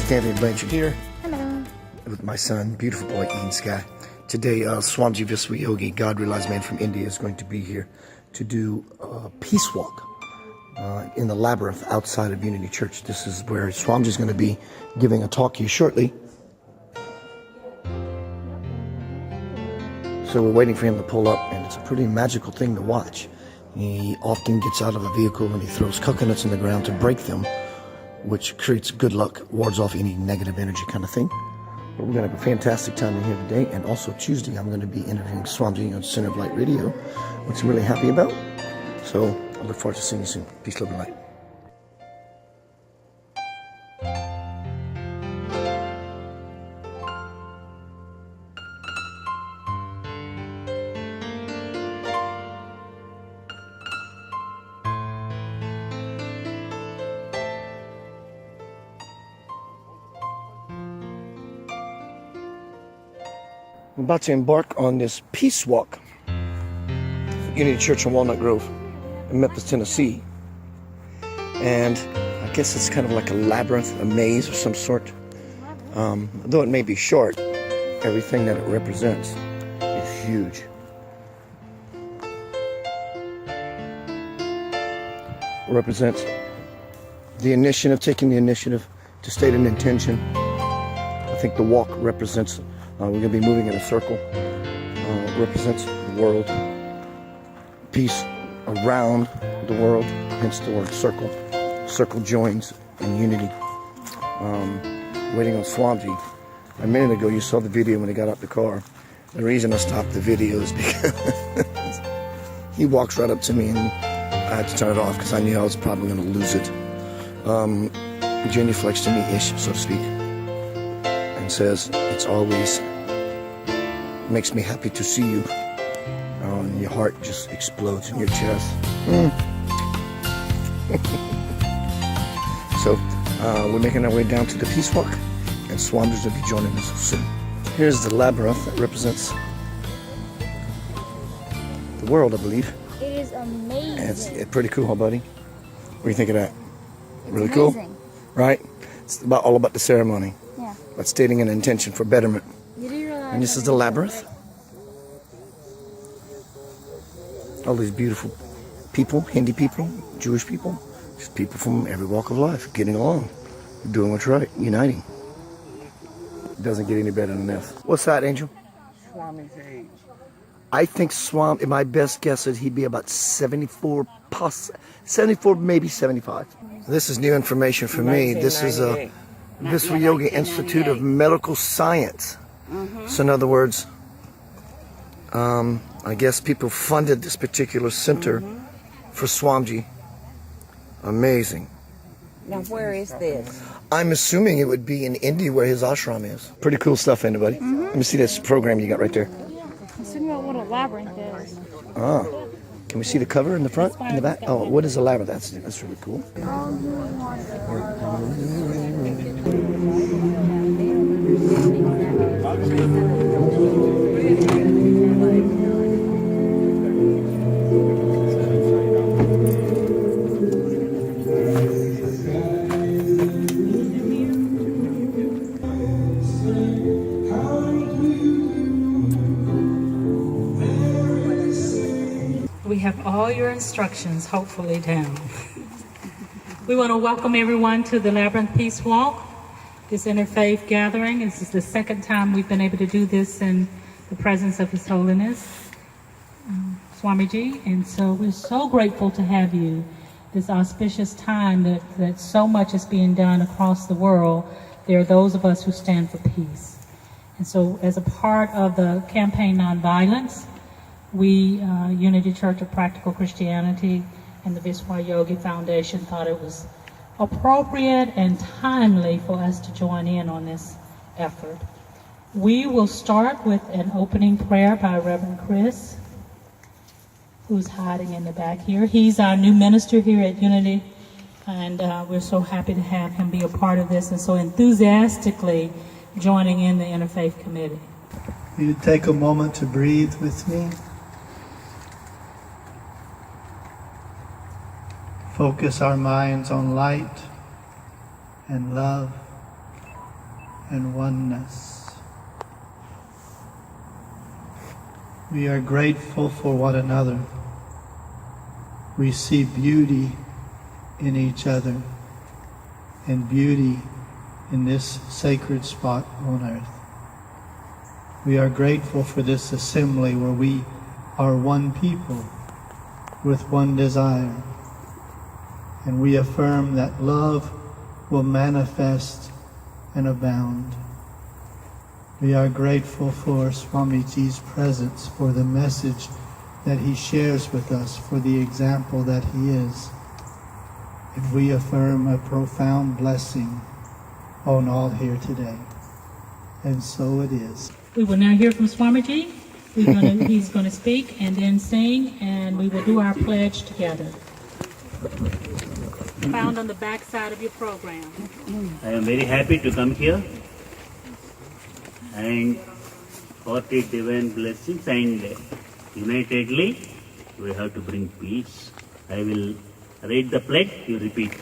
Anthony Blanchard here. Hello. With my son, beautiful boy Ian Sky. Today, Swamiji Viswayogi, God Realized Man from India, is going to be here to do a peace walk in the labyrinth outside of Unity Church. This is where Swamiji is going to be giving a talk here shortly. So we're waiting for him to pull up, and it's a pretty magical thing to watch. He often gets out of a vehicle and he throws coconuts in the ground to break them, which creates good luck, wards off any negative energy kind of thing. But we're going to have a fantastic time in here today, and also Tuesday I'm going to be interviewing Swamiji on Center of Light Radio, which I'm really happy about. So I look forward to seeing you soon. Peace, love, and light. I'm about to embark on this peace walk at Unity Church in Walnut Grove in Memphis, Tennessee. And I guess it's kind of like a labyrinth, a maze of some sort. Though it may be short, everything that it represents is huge. It represents the initiative, taking the initiative to state an intention. I think the walk represents we're going to be moving in a circle. Represents the world. Peace around the world, hence the word circle. Circle joins in unity. Waiting on Swamiji. A minute ago you saw the video when he got out the car. The reason I stopped the video is because he walks right up to me and I had to turn it off because I knew I was probably going to lose it. Genuflects to me-ish, so to speak. And says, it's always makes me happy to see you. And your heart just explodes in your chest. So we're making our way down to the peace walk, and Swamiji's will be joining us soon. Here's the labyrinth that represents the world, I believe. It is amazing. And it's pretty cool, huh, buddy? What do you think of that? It's really amazing. Cool, right? It's all about the ceremony. Yeah. But stating an intention for betterment. And this is the labyrinth. All these beautiful people, Hindi people, Jewish people, just people from every walk of life, getting along, doing what's right, uniting. It doesn't get any better than this. What's that, Angel? Swami's age. I think my best guess is he'd be about 74, 74, maybe 75. This is new information for me. This is a Viswayogi Institute of Medical Science. So in other words, I guess people funded this particular center for Swamiji. Amazing. Now where is this? I'm assuming it would be in India where his ashram is. Pretty cool stuff, anybody. Let me see this program you got right there. Let's think about what a labyrinth is. Ah. Can we see the cover in the front, in the back? Oh, what is a labyrinth? That's really cool. We have all your instructions hopefully down. We want to welcome everyone to the Labyrinth Peace Walk, this interfaith gathering. This is the second time we've been able to do this in the presence of His Holiness, Swamiji. And so we're so grateful to have you this auspicious time that so much is being done across the world. There are those of us who stand for peace. And so as a part of the campaign Nonviolence, we, Unity Church of Practical Christianity and the Viswayogi Foundation, thought it was appropriate and timely for us to join in on this effort. We will start with an opening prayer by Reverend Chris, who's hiding in the back here. He's our new minister here at Unity, and we're so happy to have him be a part of this and so enthusiastically joining in the Interfaith Committee. You take a moment to breathe with me. Focus our minds on light and love and oneness. We are grateful for one another. We see beauty in each other and beauty in this sacred spot on earth. We are grateful for this assembly where we are one people with one desire, and we affirm that love will manifest and abound. We are grateful for Swamiji's presence, for the message that he shares with us, for the example that he is. And we affirm a profound blessing on all here today. And so it is. We will now hear from Swamiji. He's going to speak and then sing, and we will do our pledge together. Found on the back side of your program. I am very happy to come here and 40 divine blessings, and unitedly we have to bring peace. I will read the pledge, you repeat.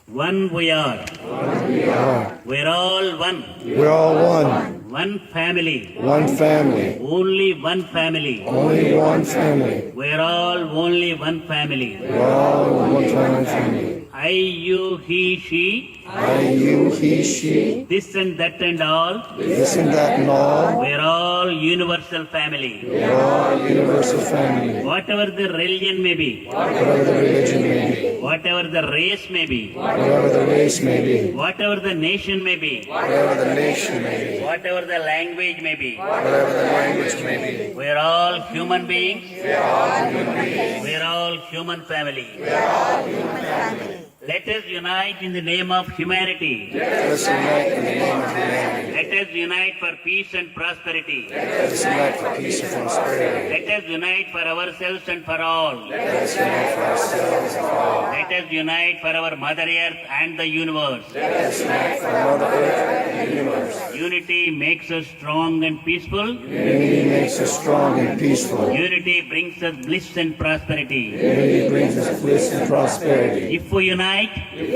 One we are. One we are. We're all one. We're all one. One family. One family. Only one family. Only one family. We're all only one family. We're all one family. I, you, he, she. I, you, he, she. This and that and all. This and that and all. We're all universal family. We're all universal family. Whatever the religion may be. Whatever the religion may be. Whatever the race may be. Whatever the race may be. Whatever the nation may be. Whatever the nation may be. Whatever the language may be. Whatever the language may be. We're all human beings. We're all human beings. We're all human family. We're all human family. Let us unite in the name of humanity. Let us unite in the name of humanity. Let us unite for peace and prosperity. Let us unite for peace and prosperity. Let us unite for ourselves and for all. Let us unite for ourselves and for all. Let us unite for our Mother Earth and the universe. Let us unite for Mother Earth and the universe. Unity makes us strong and peaceful. Unity makes us strong and peaceful. Unity brings us bliss and prosperity. Unity brings us bliss and prosperity. If we unite, we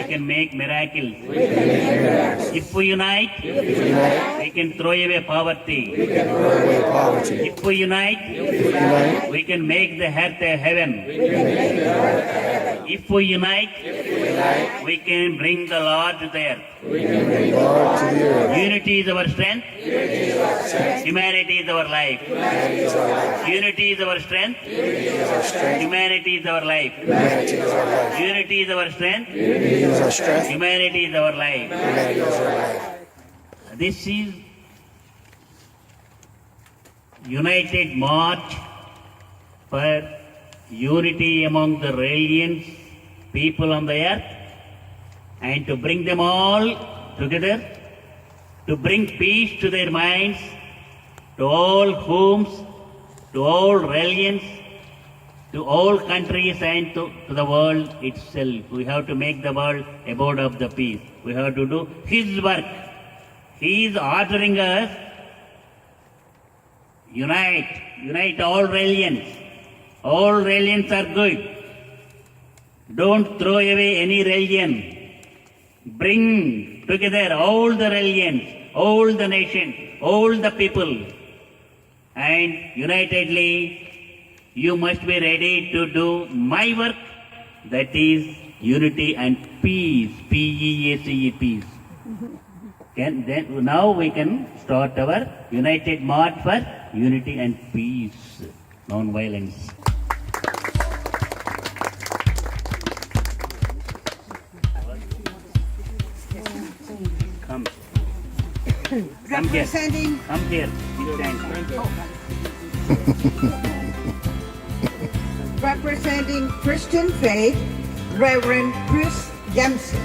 can make miracles. If we unite, we can throw away poverty. If we unite, we can make the earth a heaven. If we unite, we can bring the Lord to the earth. Unity is our strength. Humanity is our life. Unity is our strength. Humanity is our life. Unity is our strength. Humanity is our life. This is united march for unity among the religions, people on the earth, and to bring them all together, to bring peace to their minds, to all homes, to all religions, to all countries, and to the world itself. We have to make the world abode of the peace. We have to do His work. He is ordering us, unite all religions. All religions are good. Don't throw away any religion. Bring together all the religions, all the nations, all the people, and unitedly you must be ready to do my work, that is unity and peace, P-E-A-C-E, peace. Now we can start our united march for unity and peace, non-violence. Come. Come here. Come here. Representing Christian faith, Reverend Chris Dempsey.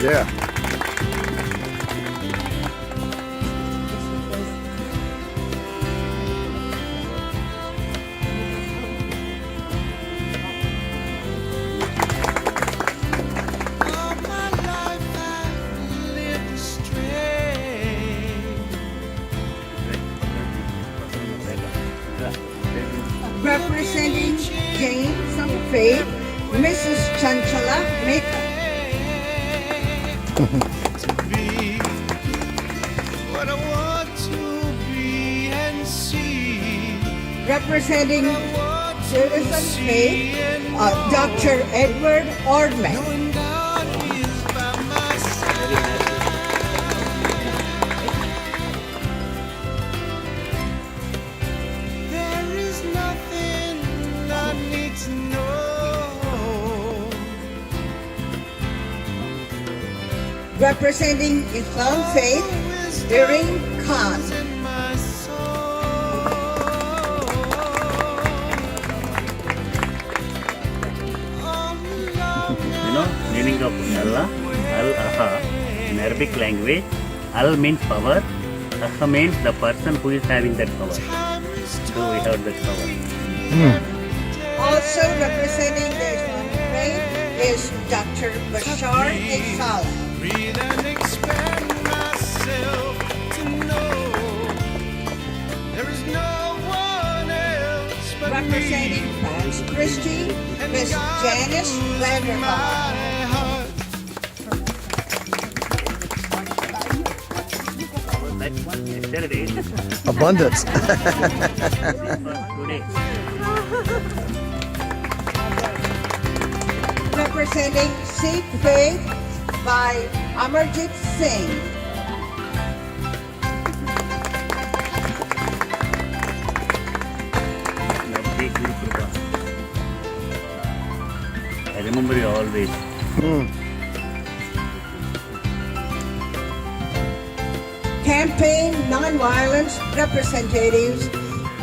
Yeah. faith, Mrs. Chanchala Mehta. Be what I want to be and see. Representing Citizen Faith, Dr. Edward Ordman. Knowing God is by my side. There is nothing I need to know. Representing Islam Faith, Irin Khan. In my soul. All alone. You know, meaning of Allah, Al-Aha, in Arabic language, Al means power, Aha means the person who is having that power. So we have that power. Also representing the Islamic faith is Dr. Bashar A. Saleh. Breathe and expand myself to know there is no one else but Representing me. France Christie, Miss God Janice rules Vanderhaal. my heart. That one yesterday, Abundance. today. Representing Sikh faith by Amarjit Singh. Navdeep Guru Krupa. I remember you always. Campaign Nonviolence representatives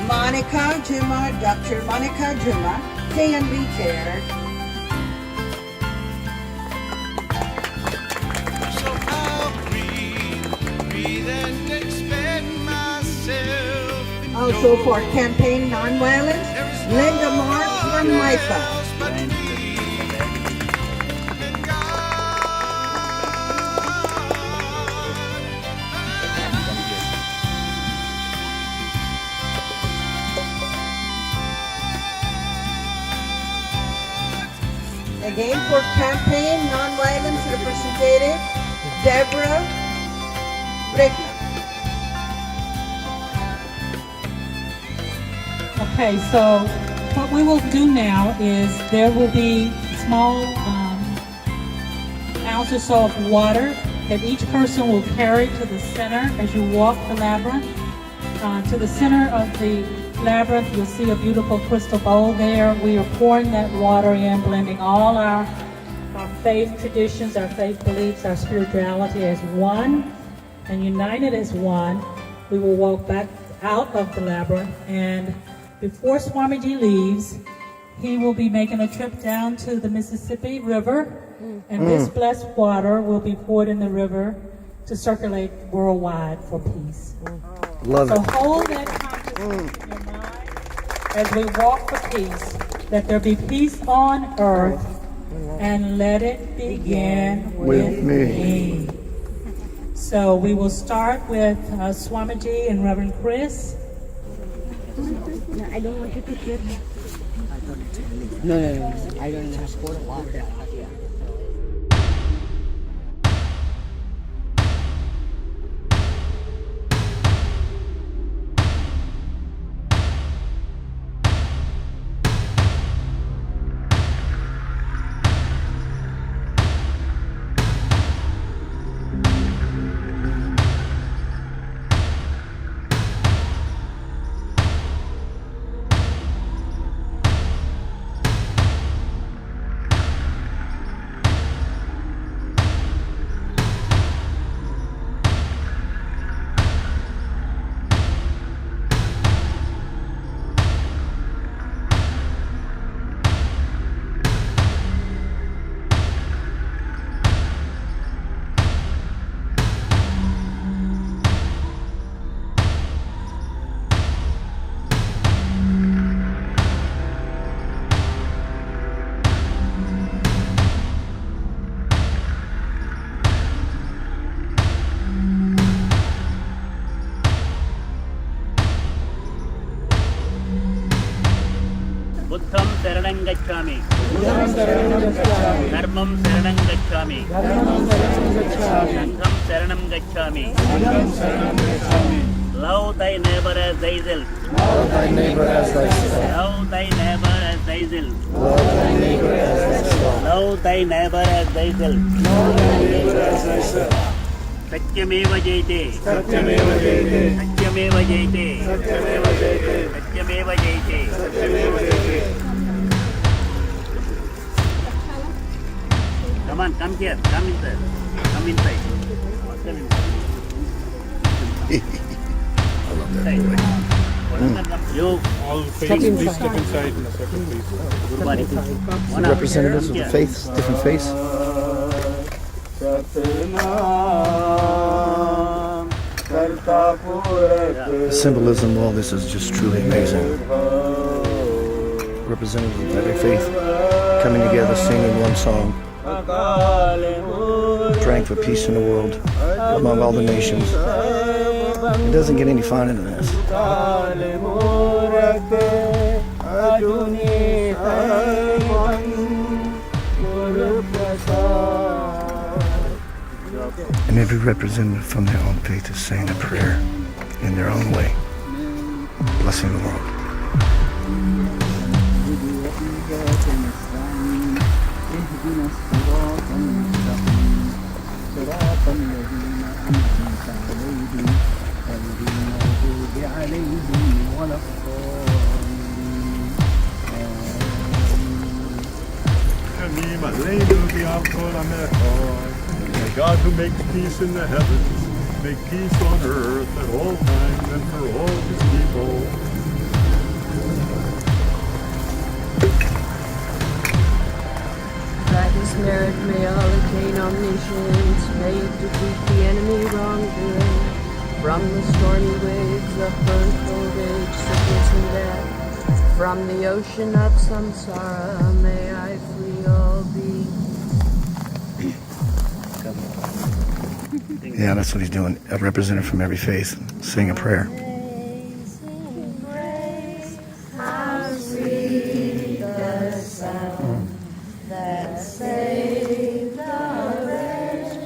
Monica Juma, Dr. Monica Juma, KNB chair. So I'll breathe and expand myself. Also for Campaign Nonviolence, Linda Marks from Micah. Again for Campaign Nonviolence representative, Deborah Brickman. Okay, so what we will do now is there will be small ounces of water that each person will carry to the center as you walk the labyrinth. To the center of the labyrinth, you'll see a beautiful crystal bowl there. We are pouring that water in, blending all our faith traditions, our faith beliefs, our spirituality as one, and united as one. We will walk back out of the labyrinth, and before Swamiji leaves, he will be making a trip down to the Mississippi River, and this blessed water will be poured in the river to circulate worldwide for peace. Love So it. hold that consciousness in your mind as we walk for peace, that there be peace on earth, and let it begin with me. So we will start with Swamiji and Reverend Chris. No, I don't want you to hear me. No, I don't have pour water. Saranam Gacchami. Dharmam Saranam Gacchami. Sangham Saranam Gacchami. Love thy neighbor as thyself. Love thy neighbor as thyself. Love thy neighbor as thyself. Love thy neighbor as thyself. Love thy neighbor as thyself. Love thy neighbor as thyself. Satyameva Jayate. Satyameva jayate. Satyameva Jayate. Satyameva jayate. Satyameva Jayate. Satyameva jayate. Come on, come here. Come inside. Come inside. Come inside. I love that boy. You All faiths, please step inside in a second, please. Gurubari. The representatives of the faiths, different faiths. The symbolism of all this is just truly amazing. Representatives of every faith coming together, singing one song, praying for peace in the world among all the nations. It doesn't get any finer than this. And every representative from their own faith is saying a prayer in their own way, blessing the world. May God who makes peace in the heavens make peace on earth at all times and for all his people. By his merit may all attain omniscience, may defeat the enemy wrongdoing. From the stormy waves of burnt old age, sickness and death, from the ocean of samsara, may I free all be. Yeah, that's what he's doing. A representative from every faith saying a prayer. Amazing grace, how sweet the sound that saved a wretch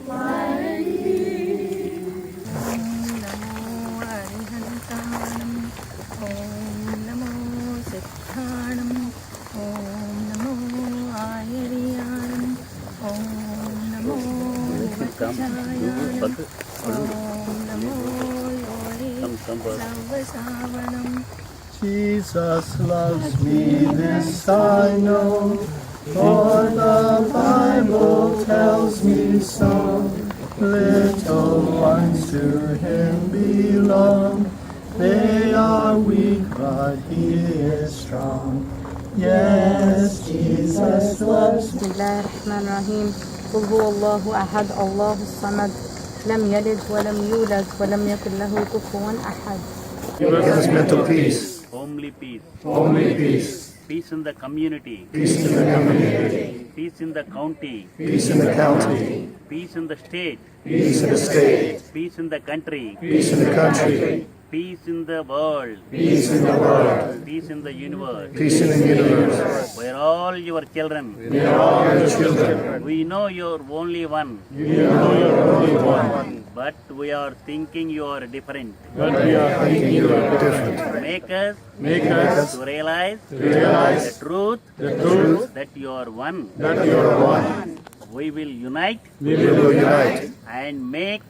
like me. Om Namo Arihantanam, Om Namo Siddhanam, Om Namo Ayariyanam, Om Namo Vajjayanam, Om Namo Lori Sarvasavanam. Jesus loves me, this I know, for the Bible tells me so. Little ones to him belong, they are weak, but he is strong. Yes, Jesus loves me. بسم الله الرحمن الرحيم قل هو الله أحد الله الصمد لم يلد ولم يولد ولم يكن له كفوا أحد. Give us mental peace. Homely peace. Homely peace. Peace in the community. Peace in the community. Peace in the county. Peace in the county. Peace in the state. Peace in the state. Peace in the country. Peace in the country. Peace in the world. Peace in the world. Peace in the universe. Peace in the universe. We are all your children. We are all your children. We know you're only one. We know you're only one. But we are thinking you are different. But we are thinking you are different. Make us to realize the truth that you are one. That you are one. We will unite and make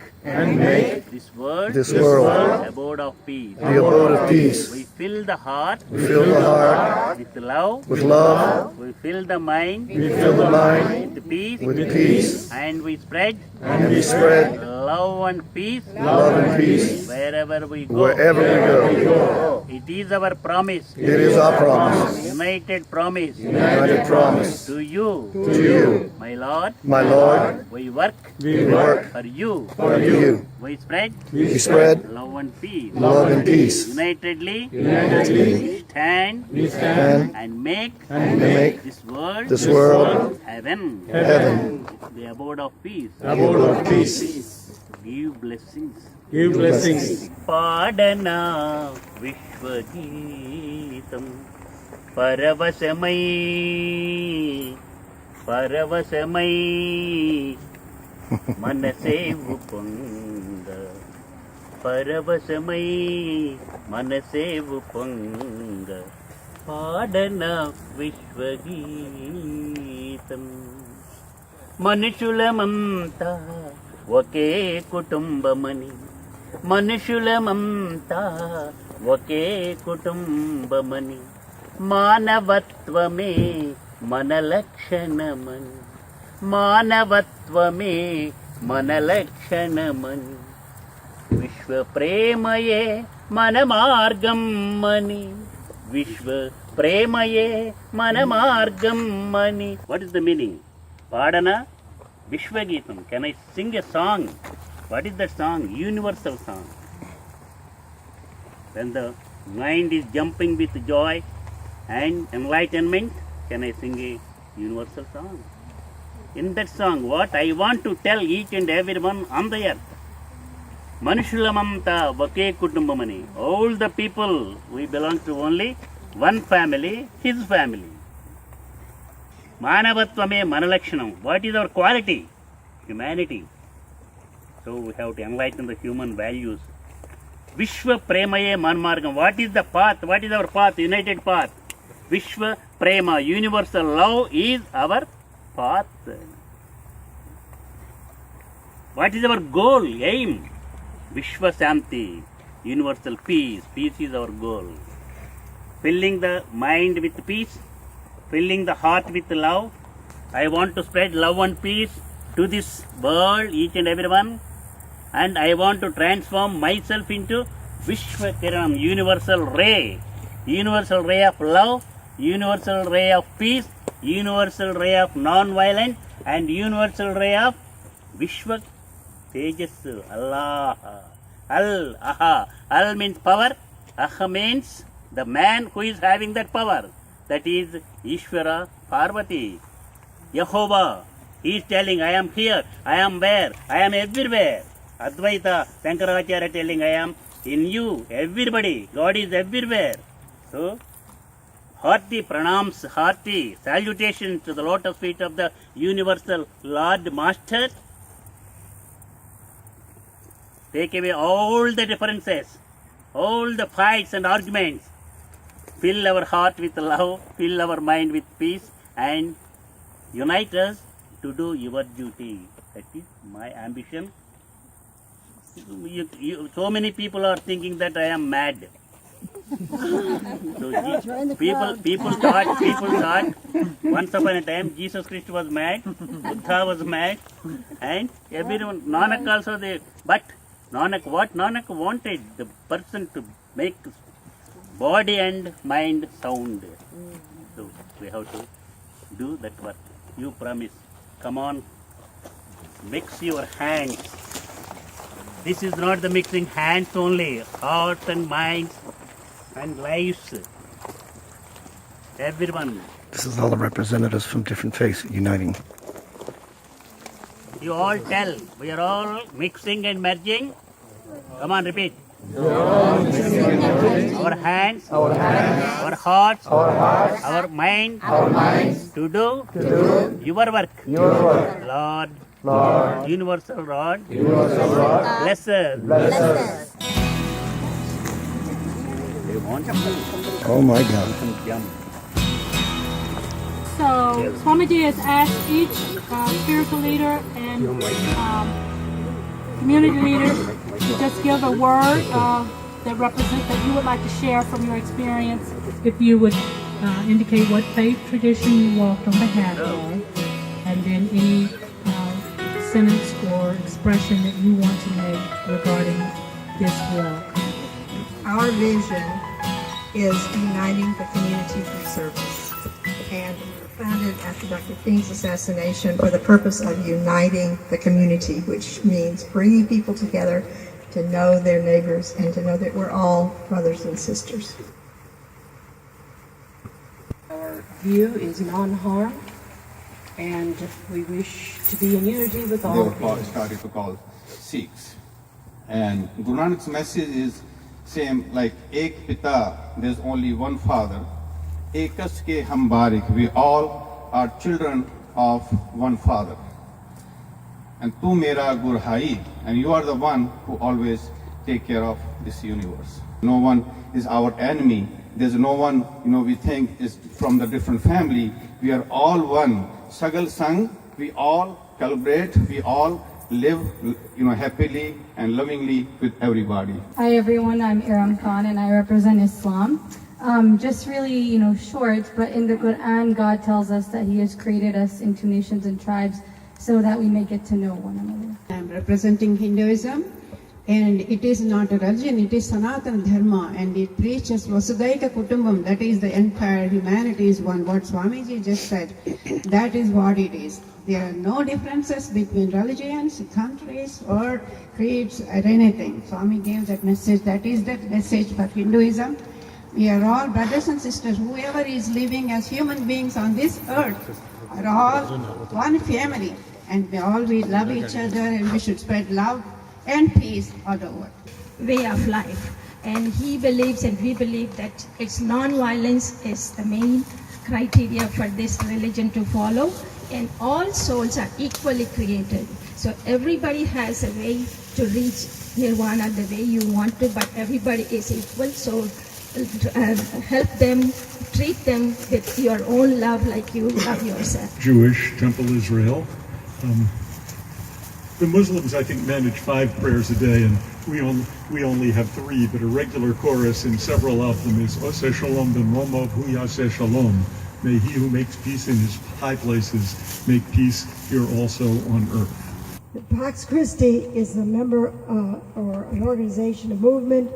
this world abode of peace. The abode of peace. We fill the heart Fill the heart with love. with love. We fill the mind We fill the mind with peace. with peace. And we spread And we spread love and peace love and peace wherever we go. wherever we go. It is our promise, It is our promise. united promise United promise. to you, To you, my Lord. my Lord, We work we work for you. for you. We spread We spread love and peace. love and peace. Unitedly, Unitedly, stand and and make make this world this world heaven, heaven, the abode of peace. abode of peace. Give blessings. Give blessings. Padana Vishwageetam பரவசமை பரவசமை மனசேவு பொங்க பரவசமை మనసేవు పొంగ పాడన విశ్వగీతం మనుషులమంతా ఒకే కుటుంబమని మనుషులమంతా ఒకే కుటుంబమని మానవత్వమే మన లక్షణమని మానవత్వమే మన లక్షణమని విశ్వ ప్రేమయే మన మార్గం అని విశ్వ ప్రేమయే మన మార్గం అని. What is the meaning? పాడన విశ్వగీతం. Can I sing a song? What is that song? Universal song. When the mind is jumping with joy and enlightenment, can I sing a universal song? In that song, what I want to tell each and everyone on the earth, మనుషులమంతా ఒకే కుటుంబమని. All the people, we belong to only one family, his family. మానవత్వమే మన లక్షణం. What is our quality? Humanity. So we have to enlighten the human values. విశ్వ ప్రేమయే మన మార్గం. What is the path? What is our path? United path. విశ్వ ప్రేమ, universal love is our path. What is our goal, aim? Vishwa Shanti, universal peace. Peace is our goal. Filling the mind with peace, filling the heart with love. I want to spread love and peace to this world, each and everyone. And I want to transform myself into Vishwa Kiranam, universal ray of love, universal ray of peace, universal ray of non-violence, and universal ray of Vishwa Tejas. Allah. Al-Aha. Al means power. Aha means the man who is having that power. That is Ishvara Parvati. Yehovah. He is telling, I am here, I am where, I am everywhere. Advaita Shankaracharya telling, I am in you, everybody. God is everywhere. So, hearty pranams, hearty salutations to the lotus feet of the universal Lord Master. Take away all the differences, all the fights and arguments. Fill our heart with love, fill our mind with peace, and unite us to do your duty. That is my ambition. So many people are thinking that I am mad. So people thought once upon a time Jesus Christ was mad, Buddha was mad, and everyone, Nanak also there. But Nanak, what Nanak wanted, the person to make body and mind sound. So we have to do that work. You promise. Come on, mix your hands. This is not the mixing hands only, hearts and minds and lives. Everyone. This is all the representatives from different faiths uniting. You all tell, we are all mixing and merging. Come on, repeat. Our hands, our hearts, our minds, to do your work. Lord, universal Lord, bless us. They want to Oh my God. jump. So Swamiji has asked each spiritual leader and community leader to just give a word that you would like to share from your experience. If you would indicate what faith tradition you walked on behalf of, and then any sentence or expression that you want to make regarding this walk. Our vision is uniting the community through service, and founded after Dr. King's assassination for the purpose of uniting the community, which means bringing people together to know their neighbors and to know that we're all brothers and sisters. Our view is non-harm, and we wish to be in unity with all They people. were started to call Sikhs. And Guru Nanak's message is same like Ek Pita, there's only one father. Ekas ke hum barik. We all are children of one Father. And tu mera gur hai, and you are the one who always take care of this universe. No one is our enemy. There's no one, we think is from the different family. We are all one. Sagal Sang, we all collaborate, we all live, happily and lovingly with everybody. Hi everyone, I'm Iram Khan and I represent Islam. Just really, short, but in the Quran, God tells us that He has created us into nations and tribes so that we may get to know one another. I'm representing Hinduism, and it is not a religion, it is Sanatana Dharma, and it preaches Vasudaika Kutumbam, that is the entire humanity is one. What Swamiji just said, that is what it is. There are no differences between religions, countries, or creeds, or anything. Swami gave that message. That is the message for Hinduism. We are all brothers and sisters. Whoever is living as human beings on this earth are all one family. And we love each other, and we should spread love and peace all over. Way of life. And he believes and we believe that it's non-violence is the main criteria for this religion to follow. And all souls are equally created. So everybody has a way to reach nirvana the way you want to, but everybody is equal. So help them, treat them with your own love like you love yourself. Jewish Temple Israel. The Muslims, I think, manage 5 prayers a day, and we only have 3, but a regular chorus in several of them is Oseh Shalom B'Mromo V'Yaseh Shalom. May he who makes peace in his high places make peace here also on earth. The Pax Christi is a member or an organization, a movement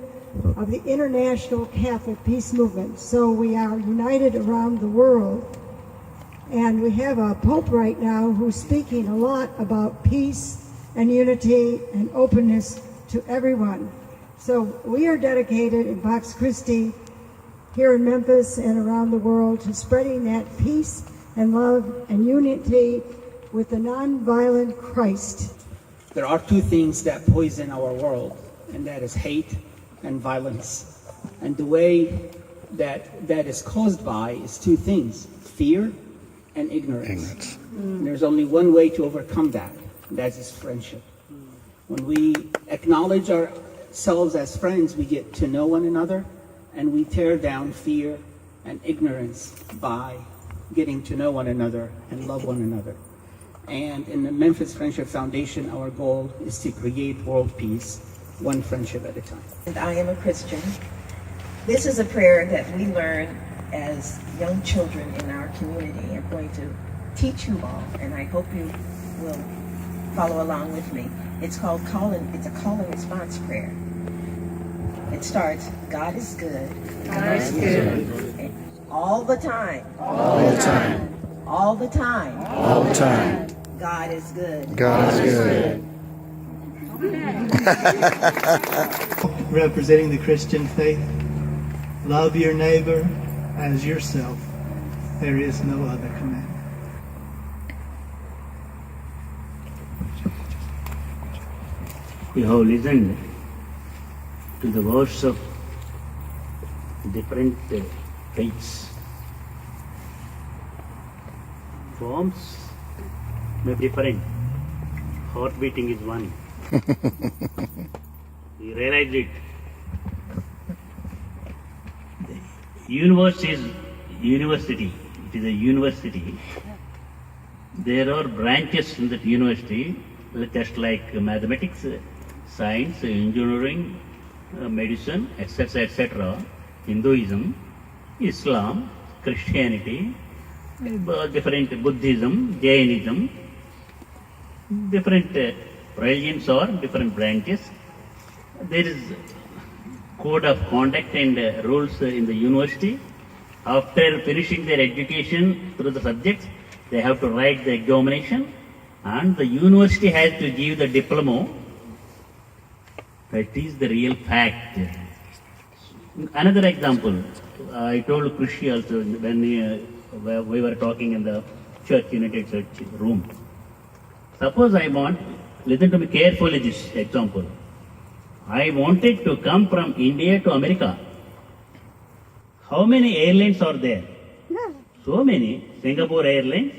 of the International Catholic Peace Movement. So we are united around the world. And we have a Pope right now who's speaking a lot about peace and unity and openness to everyone. So we are dedicated in Pax Christi here in Memphis and around the world to spreading that peace and love and unity with the nonviolent Christ. There are 2 things that poison our world, and that is hate and violence. And the way that is caused by is 2 things, fear and ignorance. And there's only one way to overcome that, and that is friendship. When we acknowledge ourselves as friends, we get to know one another, and we tear down fear and ignorance by getting to know one another and love one another. And in the Memphis Friendship Foundation, our goal is to create world peace, one friendship at a time. And I am a Christian. This is a prayer that we learn as young children in our community. I'm going to teach you all, and I hope you will follow along with me. It's called it's a call and response prayer. It starts, God is good. God is good. All the time. All the time. All the time. All the time. God is good. God is good. Representing the Christian faith, love your neighbor as yourself. There is no other command. You have listened to the words of different faiths. Forms may be different. Heart beating is one. You realize it. The universe is university. It is a university. There are branches in that university, just like mathematics, science, engineering, medicine, etc., etc., Hinduism, Islam, Christianity, different Buddhism, Jainism, different religions or different branches. There is code of conduct and rules in the university. After finishing their education through the subjects, they have to write the examination, and the university has to give the diploma. That is the real fact. Another example, I told Krishi also when we were talking in the church, United Church room. Suppose I want, listen to me carefully this example. I wanted to come from India to America. How many airlines are there? So many, Singapore Airlines,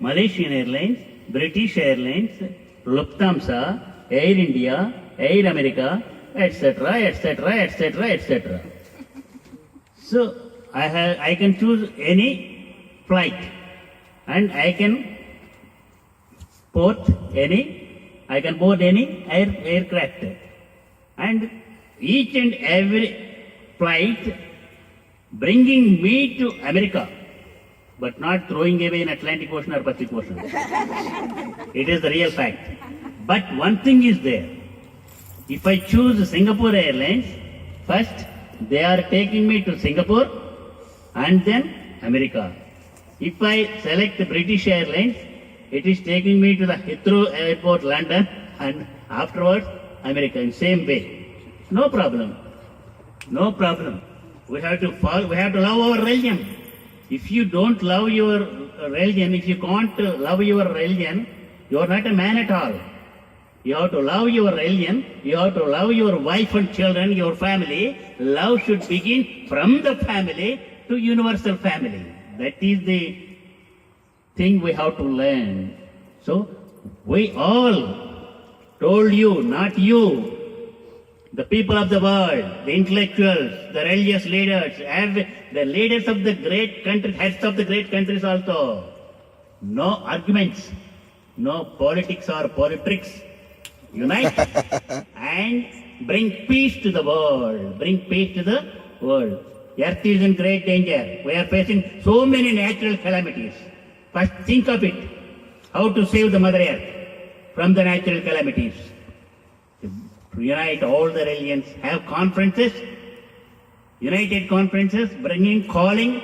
Malaysian Airlines, British Airlines, Lufthansa, Air India, Air America, etc., etc., etc., etc. So I can choose any flight and I can board any aircraft. And each and every flight bringing me to America, but not throwing away in Atlantic Ocean or Pacific Ocean. It is the real fact. But one thing is there. If I choose Singapore Airlines, first they are taking me to Singapore and then America. If I select the British Airlines, it is taking me to the Heathrow Airport, London, and afterwards America in same way. No problem. No problem. We have to love our religion. If you don't love your religion, if you can't love your religion, you are not a man at all. You have to love your religion, you have to love your wife and children, your family. Love should begin from the family to universal family. That is the thing we have to learn. So, we all told you, not you, the people of the world, the intellectuals, the religious leaders, the leaders of the great countries, heads of the great countries also. No arguments, no politics or politics. Unite and bring peace to the world. Bring peace to the world. Earth is in great danger. We are facing so many natural calamities. First think of it. How to save the Mother Earth from the natural calamities. Unite all the religions, have conferences, united conferences, calling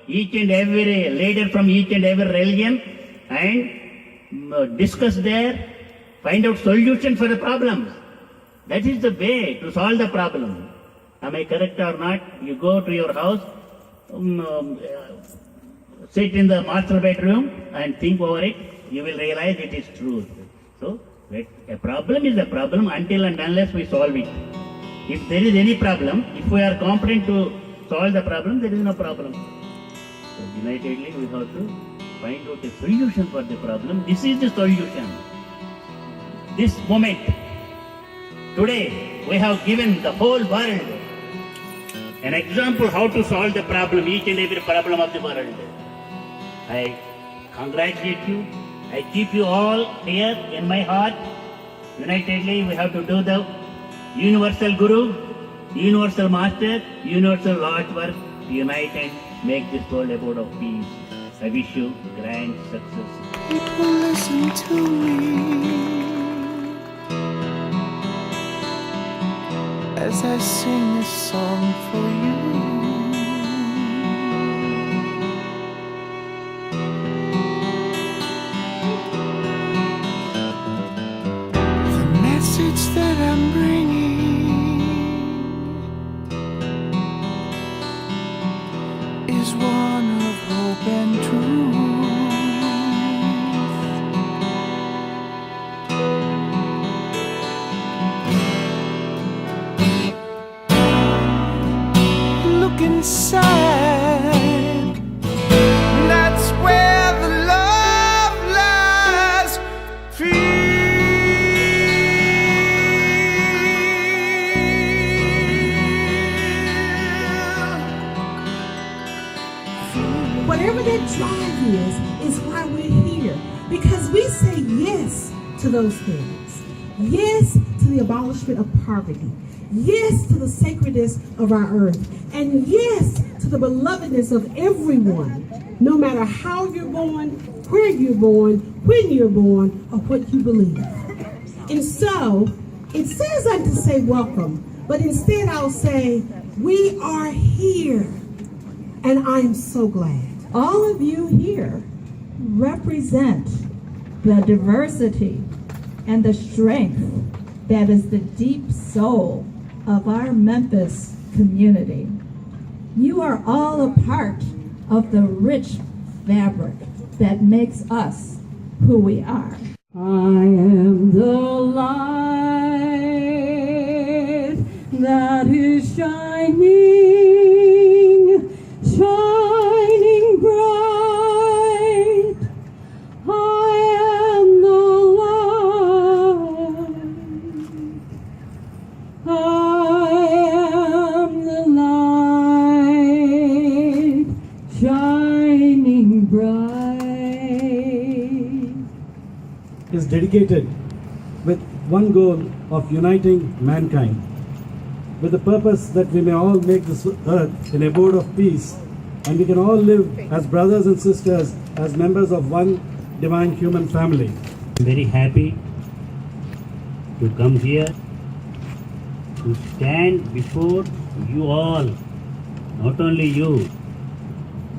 each and every leader from each and every religion and discuss there, find out solution for the problems. That is the way to solve the problem. Am I correct or not? You go to your house, sit in the master bedroom and think over it, you will realize it is truth. So, a problem is a problem until and unless we solve it. If there is any problem, if we are competent to solve the problem, there is no problem. So unitedly we have to find out a solution for the problem. This is the solution. This moment, today, we have given the whole world an example how to solve the problem, each and every problem of the world. I congratulate you. I keep you all here in my heart. Unitedly, we have to do the universal Guru, universal Master, universal Lord's work to unite and make this world abode of peace. I wish you grand success. People listen to me as I sing this song for you. That I'm bringing is one of hope and truth. Look inside, that's where the love lies. Whatever that drive is why we're here. Because we say yes to those things. Yes to the abolishment of poverty. Yes to the sacredness of our earth. And yes to the belovedness of everyone, no matter how you're born, where you're born, when you're born, or what you believe. And so, it says unto say welcome, but instead I'll say, we are here. And I'm so glad. All of you here represent the diversity and the strength that is the deep soul of our Memphis community. You are all a part of the rich fabric that makes us who we are. I am the light that is shining bright dedicated with one goal of uniting mankind, with the purpose that we may all make this earth an abode of peace, and we can all live as brothers and sisters, as members of one divine human family. I'm very happy to come here, to stand before you all, not only you,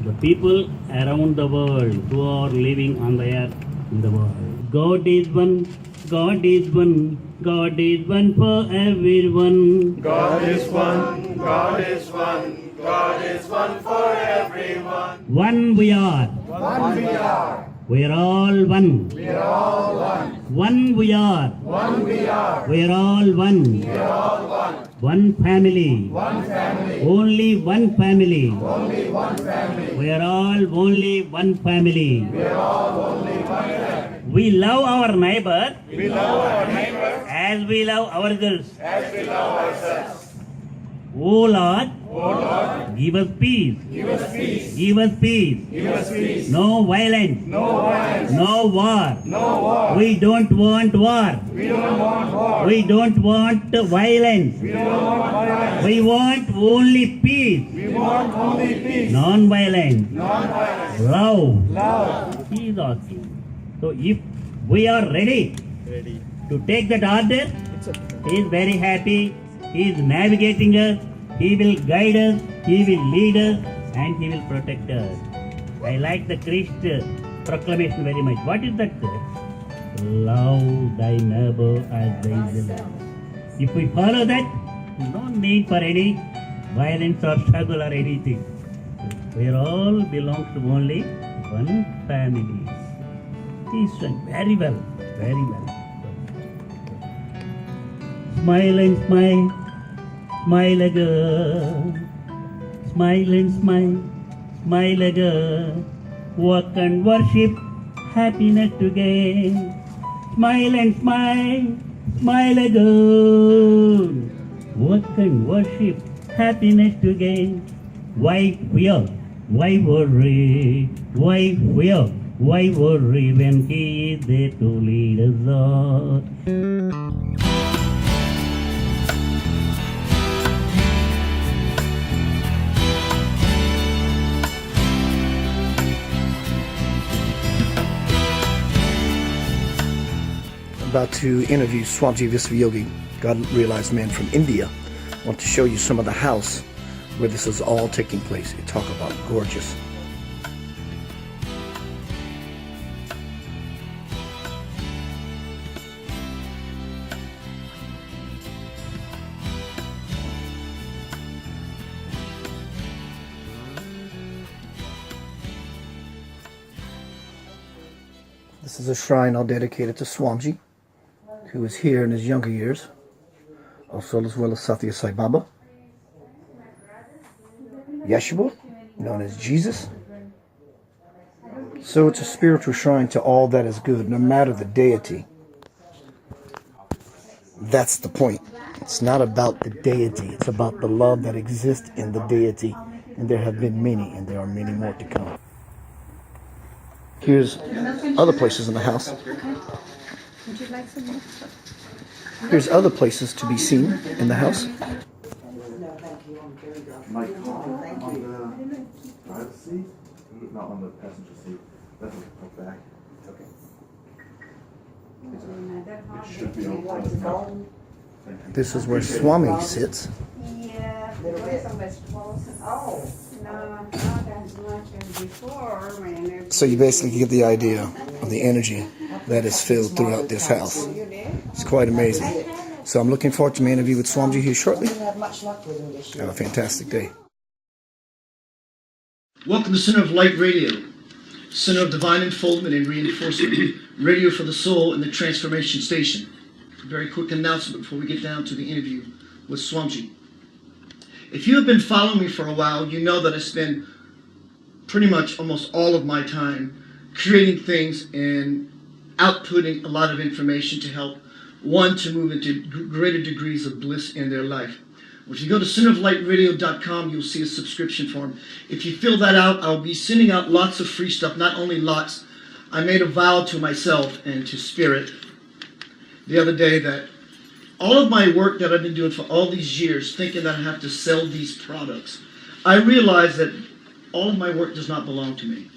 the people around the world who are living on the earth in the world. God is one, God is one, God is one for everyone. God is one, God is one, God is one for everyone. One we are. One we are. We are all one. We are all one. One we are. One we are. We are all one. We are all one. One family. One family. Only one family. Only one family. We are all only one family. We are all only one family. We love our neighbor. We love our neighbor as we love ourselves. as we love ourselves. O Lord, O Lord, give us peace. give us peace. Give us peace. Give us peace. No violence. No violence. No war. No war. We don't want war. We don't want war. We don't want violence. We don't want violence. We want only peace. We want only peace. Non-violence. Non-violence. Love. Love. He is asking. So if we are ready to take that order, he is very happy. He is navigating us. He will guide us. He will lead us. And he will protect us. I like the Krishna proclamation very much. What is that? Love thy neighbor as thyself. If we follow that, no need for any violence or struggle or anything. We all belong to only one family. He sang very well, very well. Smile and smile, smile again. Smile and smile, smile again. Walk and worship, happiness together. Smile and smile, smile again. Walk and worship, happiness together. Why fear? Why worry? Why fear? Why worry when he is there to lead us on? About to interview Swamiji Viswayogi, God realized man from India. I want to show you some of the house where this is all taking place. You talk about gorgeous. This is a shrine all dedicated to Swamiji, who was here in his younger years, also as well as Satya Sai Baba, Yeshua, known as Jesus. So it's a spiritual shrine to all that is good, no matter the deity. That's the point. It's not about the deity, it's about the love that exists in the deity. And there have been many, and there are many more to come. Here's other places in the house. Would you like some more? Here's other places to be seen in the house. My car on the driver's seat, not on the passenger seat. That's the back. Okay. It should be on. This is where Swami sits. Yeah, the rhythm is close. Oh, no, not as much as before. So you basically get the idea of the energy that is filled throughout this house. It's quite amazing. So I'm looking forward to my interview with Swamiji here shortly. Have a fantastic day. Welcome to Center of Light Radio, Center of Divine Unfoldment and Reinforcement, radio for the soul and the transformation station. A very quick announcement before we get down to the interview with Swamiji. If you have been following me for a while, you know that I spend pretty much almost all of my time creating things and outputting a lot of information to help one to move into greater degrees of bliss in their life. If you go to centeroflightradio.com, you'll see a subscription form. If you fill that out, I'll be sending out lots of free stuff, not only lots. I made a vow to myself and to Spirit the other day that all of my work that I've been doing for all these years, thinking that I have to sell these products, I realize that all of my work does not belong to me.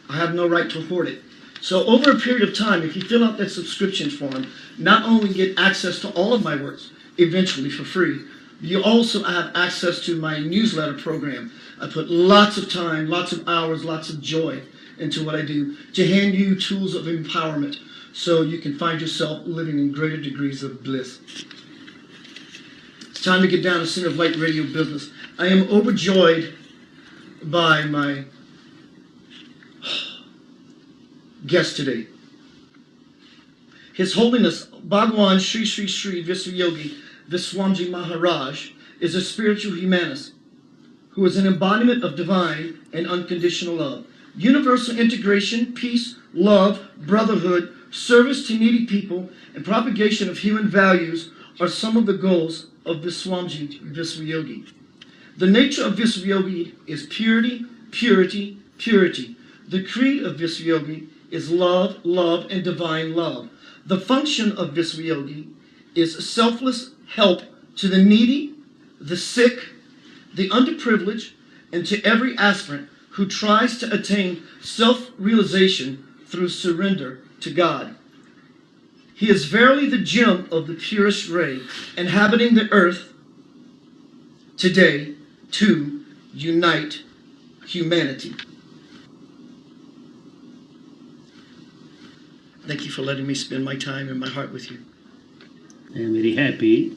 I have no right to hoard it. So over a period of time, if you fill out that subscription form, not only get access to all of my works, eventually for free, you also have access to my newsletter program. I put lots of time, lots of hours, lots of joy into what I do to hand you tools of empowerment so you can find yourself living in greater degrees of bliss. It's time to get down to Center of Light Radio business. I am overjoyed by my guest today. His Holiness Bhagwan Sri Viswayogi Viswamjee Maharaj is a spiritual humanist who is an embodiment of divine and unconditional love. Universal integration, peace, love, brotherhood, service to needy people, and propagation of human values are some of the goals of Viswamjee Viswayogi. The nature of Viswayogi is purity, purity, purity. The creed of Viswayogi is love, love, and divine love. The function of Viswayogi is selfless help to the needy, the sick, the underprivileged, and to every aspirant who tries to attain self-realization through surrender to God. He is verily the gem of the purest ray, inhabiting the earth today to unite humanity. Thank you for letting me spend my time and my heart with you. I am very happy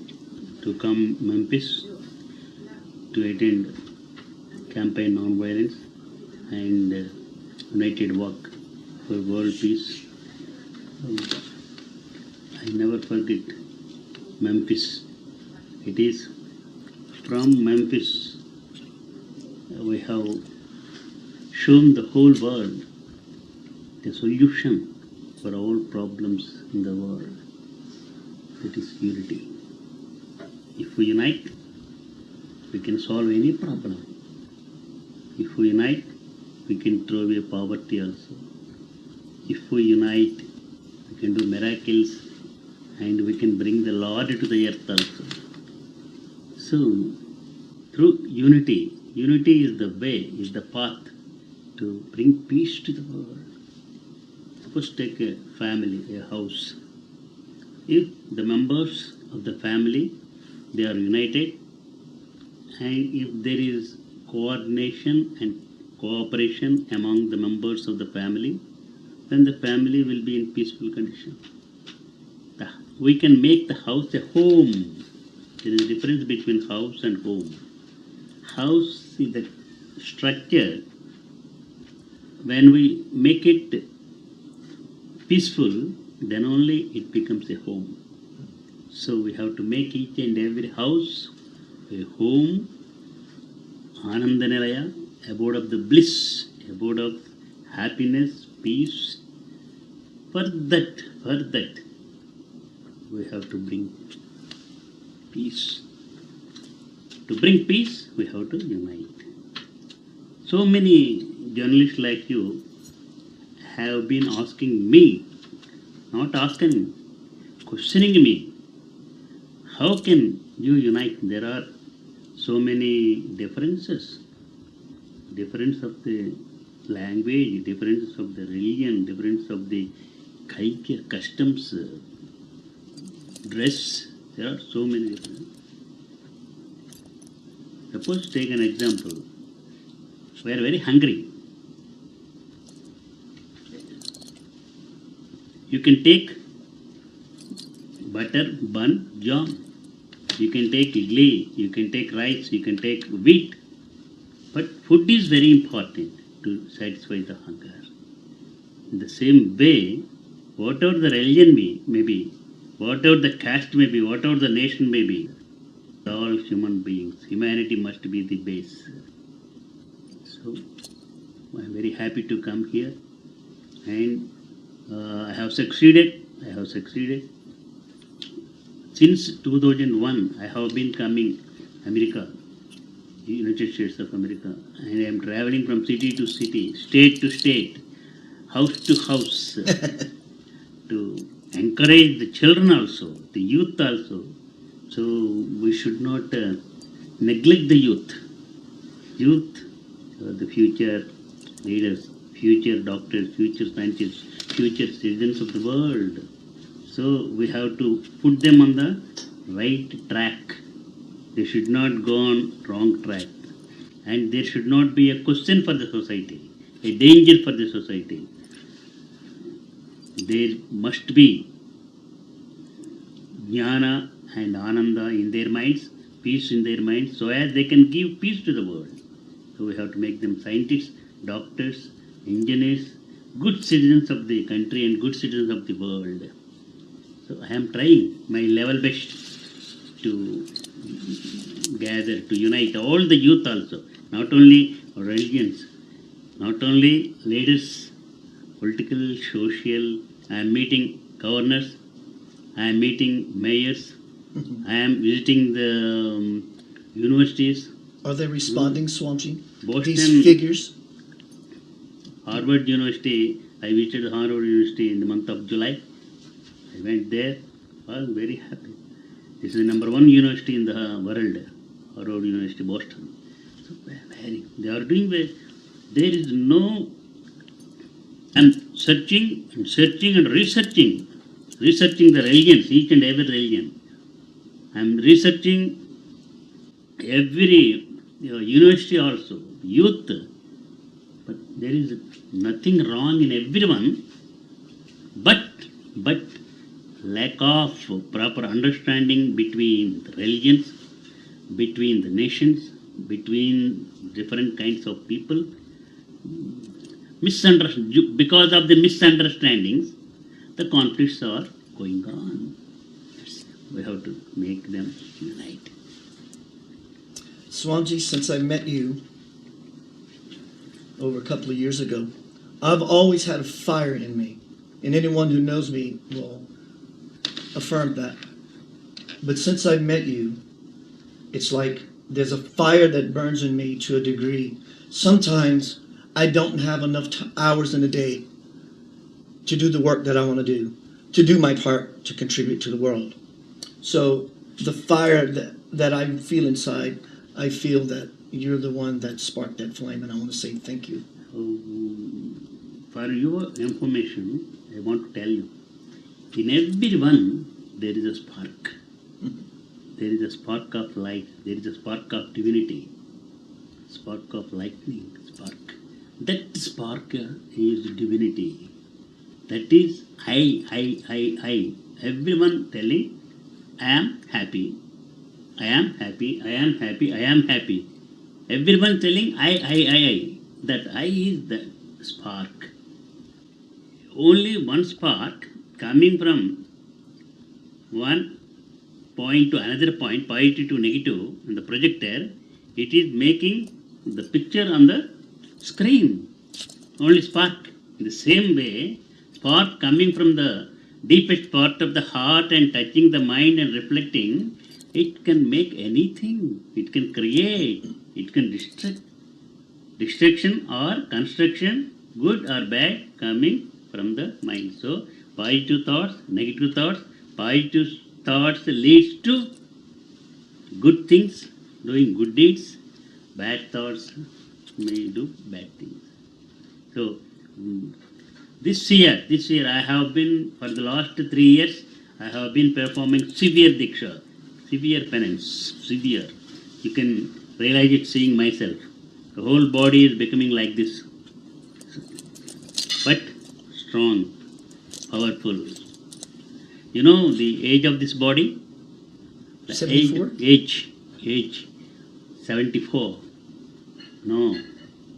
to come Memphis to attend campaign non-violence and united work for world peace. I never forget Memphis. It is from Memphis we have shown the whole world the solution for all problems in the world. That is unity. If we unite, we can solve any problem. If we unite, we can throw away poverty also. If we unite, we can do miracles and we can bring the Lord to the earth also. So, through unity, unity is the way, is the path to bring peace to the world. Suppose take a family, a house. If the members of the family, they are united, and if there is coordination and cooperation among the members of the family, then the family will be in peaceful condition. We can make the house a home. There is a difference between house and home. House is the structure. When we make it peaceful, then only it becomes a home. So we have to make each and every house a home, Anandanilaya, abode of the bliss, abode of happiness, peace. For that, we have to bring peace. To bring peace, we have to unite. So many journalists like you have been asking me, not asking, questioning me, how can you unite? There are so many differences. Difference of the language, difference of the religion, difference of the customs, dress. There are so many differences. Suppose take an example. We are very hungry. You can take butter, bun, jam. You can take idli, you can take rice, you can take wheat. But food is very important to satisfy the hunger. In the same way, whatever the religion may be, whatever the caste may be, whatever the nation may be, all human beings, humanity must be the base. So, I am very happy to come here, and I have succeeded. Since 2001, I have been coming America, United States of America, and I am traveling from city to city, state to state, house to house to encourage the children also, the youth also. So we should not neglect the youth. Youth are the future leaders, future doctors, future scientists, future citizens of the world. So we have to put them on the right track. They should not go on wrong track. And there should not be a question for the society, a danger for the society. There must be jnana and ananda in their minds, peace in their minds, so as they can give peace to the world. So we have to make them scientists, doctors, engineers, good citizens of the country and good citizens of the world. So I am trying my level best to gather, to unite all the youth also, not only religions, not only leaders, political, social. I am meeting governors, I am meeting mayors, I am visiting the universities. Are they responding, Swamiji? Boston, These figures? Harvard University, I visited Harvard University in the month of July. I went there, was very happy. This is the #1 university in the world, Harvard University, Boston. So they are doing well. There is no, I'm searching and researching the religions, each and every religion. I'm researching every university also, youth. But there is nothing wrong in everyone, but lack of proper understanding between the religions, between the nations, between different kinds of people. Because of the misunderstandings, the conflicts are going on. We have to make them unite. Swamiji, since I met you over a couple of years ago, I've always had a fire in me, and anyone who knows me will affirm that. But since I met you, it's like there's a fire that burns in me to a degree. Sometimes I don't have enough hours in a day to do the work that I want to do my part to contribute to the world. So the fire that I feel inside, I feel that you're the one that sparked that flame, and I want to say thank you. For your information, I want to tell you, in everyone there is a spark. There is a spark of light, there is a spark of divinity, spark of lightning, spark. That spark is divinity. That is I. Everyone telling, I am happy, I am happy, I am happy, I am happy. Everyone telling I. That I is the spark. Only one spark coming from one point to another point, positive to negative, in the projector, it is making the picture on the screen. Only spark. In the same way, spark coming from the deepest part of the heart and touching the mind and reflecting, it can make anything. It can create. It can destruct. Destruction or construction, good or bad, coming from the mind. So, positive thoughts, negative thoughts, positive thoughts leads to good things, doing good deeds. Bad thoughts may do bad things. So, this year I have been, for the last 3 years, I have been performing severe diksha, severe penance, severe. You can realize it seeing myself. The whole body is becoming like this. But strong, powerful. You know the age of this body? The 74? Age 74. No,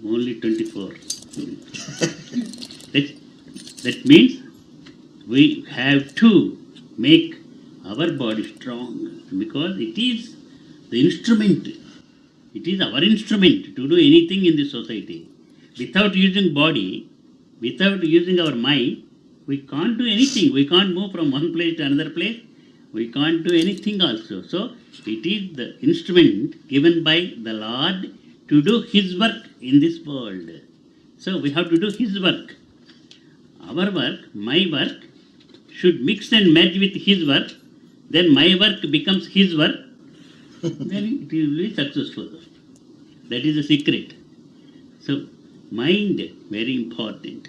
only 24. That means we have to make our body strong, because it is the instrument. It is our instrument to do anything in this society. Without using body, without using our mind, we can't do anything. We can't move from one place to another place. We can't do anything also. So, it is the instrument given by the Lord to do His work in this world. So, we have to do His work. our work, my work, should mix and merge with his work, then my work becomes his work, then it will be successful. That is the secret. So, mind, very important.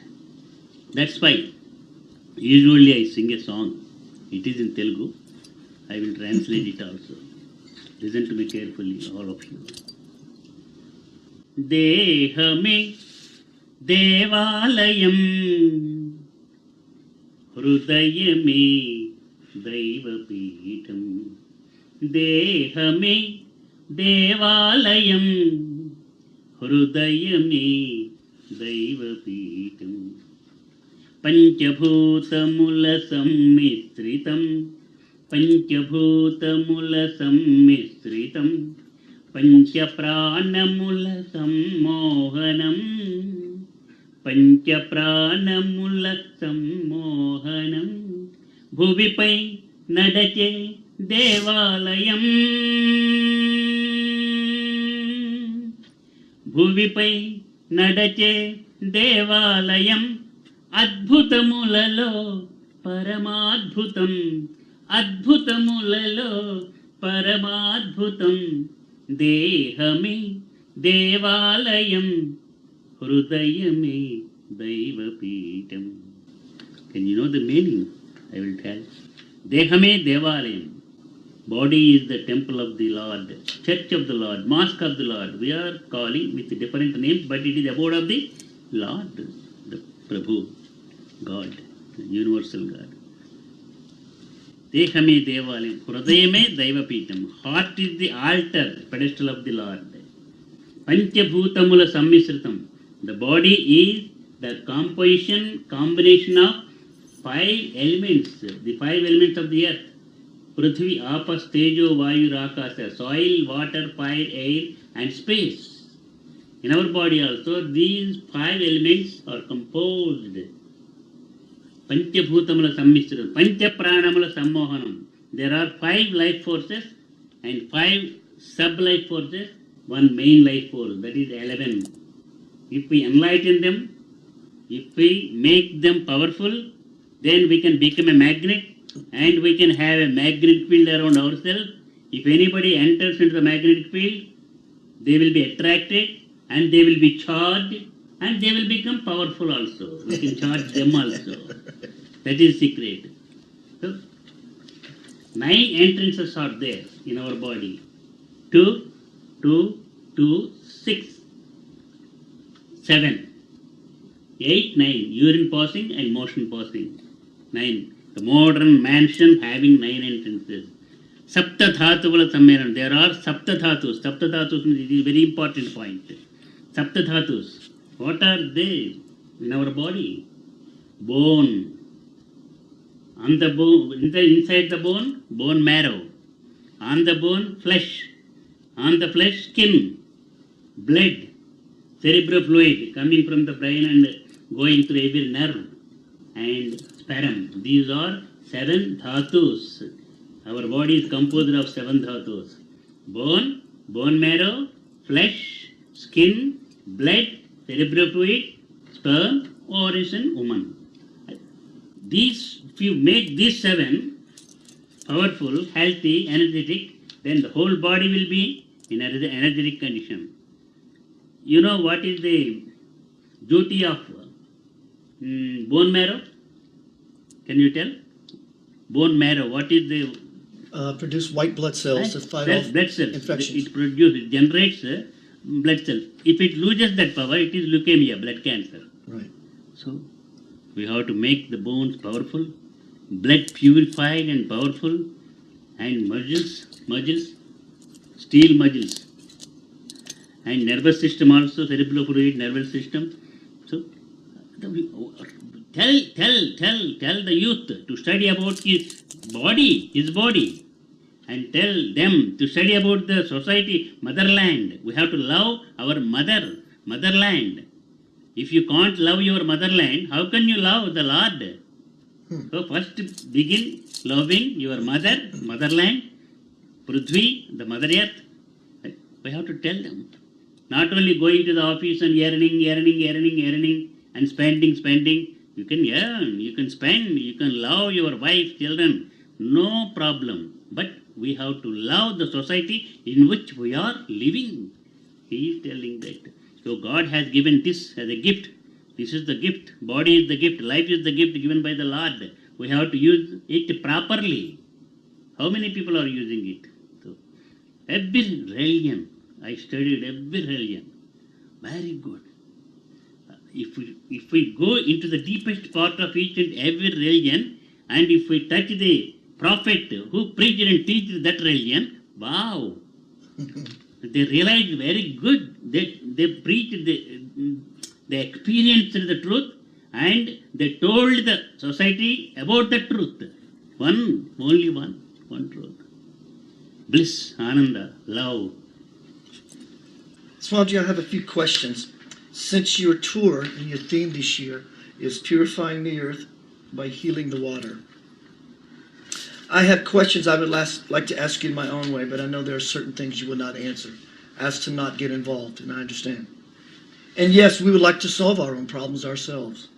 That's why usually I sing a song. It is in Telugu. I will translate it also. Listen to me carefully, all of you. Dehame Devalayam Hrudayame Daivapeetam Dehame Devalayam Hrudayame Daivapeetam Panchabhutamula sammistritam Panchabhutamula sammistritam Panchapranamula sammohanam Panchapranamula sammohanam Bhuvipai nadache devalayam Bhuvipai nadache devalayam Adbhutamulalo paramadbhutam Adbhutamulalo paramadbhutam Dehame Devalayam Hrudayame Daivapeetam. Can you know the meaning? I will tell. Dehame Devalayam. Body is the temple of the Lord, church of the Lord, mosque of the Lord. We are calling with different names, but it is the abode of the Lord, the Prabhu, God, the universal God. Dehame Devalayam, Hrudayame Daivapeetam. Heart is the altar, pedestal of the Lord. Panchabhutamula sammisritam. The body is the combination of 5 elements, the 5 elements of the earth. Prithvi, Apas, Tejo, Vayu, Rakasa, soil, water, fire, air and space. In our body also, these 5 elements are composed. Panchabhutamula sammisritam, Panchapranamula sammohanam. There are 5 life forces and 5 sub-life forces, 1 main life force, that is 11. If we enlighten them, if we make them powerful, then we can become a magnet and we can have a magnetic field around ourselves. If anybody enters into the magnetic field, they will be attracted and they will be charged and they will become powerful also. We can charge them also. That is secret. So, 9 entrances are there in our body. 2, 6, 7, 8, 9. Urine passing and motion passing. 9. The modern mansion having 9 entrances. Sapta Dhatuvula Sammeranam. There are Sapta Dhatus. Sapta Dhatus is a very important point. Sapta Dhatus. What are they in our body? Bone. On the bone, inside the bone, bone marrow. On the bone, flesh. On the flesh, skin. Blood. Cerebral fluid coming from the brain and going through every nerve. And sperm. These are 7 dhatus. Our body is composed of 7 dhatus. Bone, bone marrow, flesh, skin, blood, cerebral fluid, sperm, ovaries and woman. These, if you make these 7 powerful, healthy, energetic, then the whole body will be in an energetic condition. You know what is the duty of bone marrow? Can you tell? Bone marrow, what is the... produce white blood cells to fight off blood cells. infections. It generates blood cells. If it loses that power, it is leukemia, blood cancer. Right. So, we have to make the bones powerful, blood purified and powerful, and muscles, steel muscles. And nervous system also, cerebral fluid, nervous system. So, tell the youth to study about his body, and tell them to study about the society, motherland. We have to love our motherland. If you can't love your motherland, how can you love the Lord? So first begin loving your motherland, Prithvi, the mother earth. We have to tell them. Not only going to the office and earning and spending. You can earn, you can spend, you can love your wife, children, no problem. But we have to love the society in which we are living. He is telling that. So God has given this as a gift. This is the gift. Body is the gift. Life is the gift given by the Lord. We have to use it properly. How many people are using it? So, every religion, I studied every religion. Very good. If we go into the deepest part of each and every religion, and if we touch the prophet who preached and teached that religion, wow! They realized very good that they preached, they experienced the truth, and they told the society about the truth. Only one truth. Bliss, Ananda, love. Swamiji, I have a few questions. Since your tour and your theme this year is purifying the earth by healing the water, I have questions I would like to ask you in my own way, but I know there are certain things you will not answer, as to not get involved, and I understand. And yes, we would like to solve our own problems ourselves.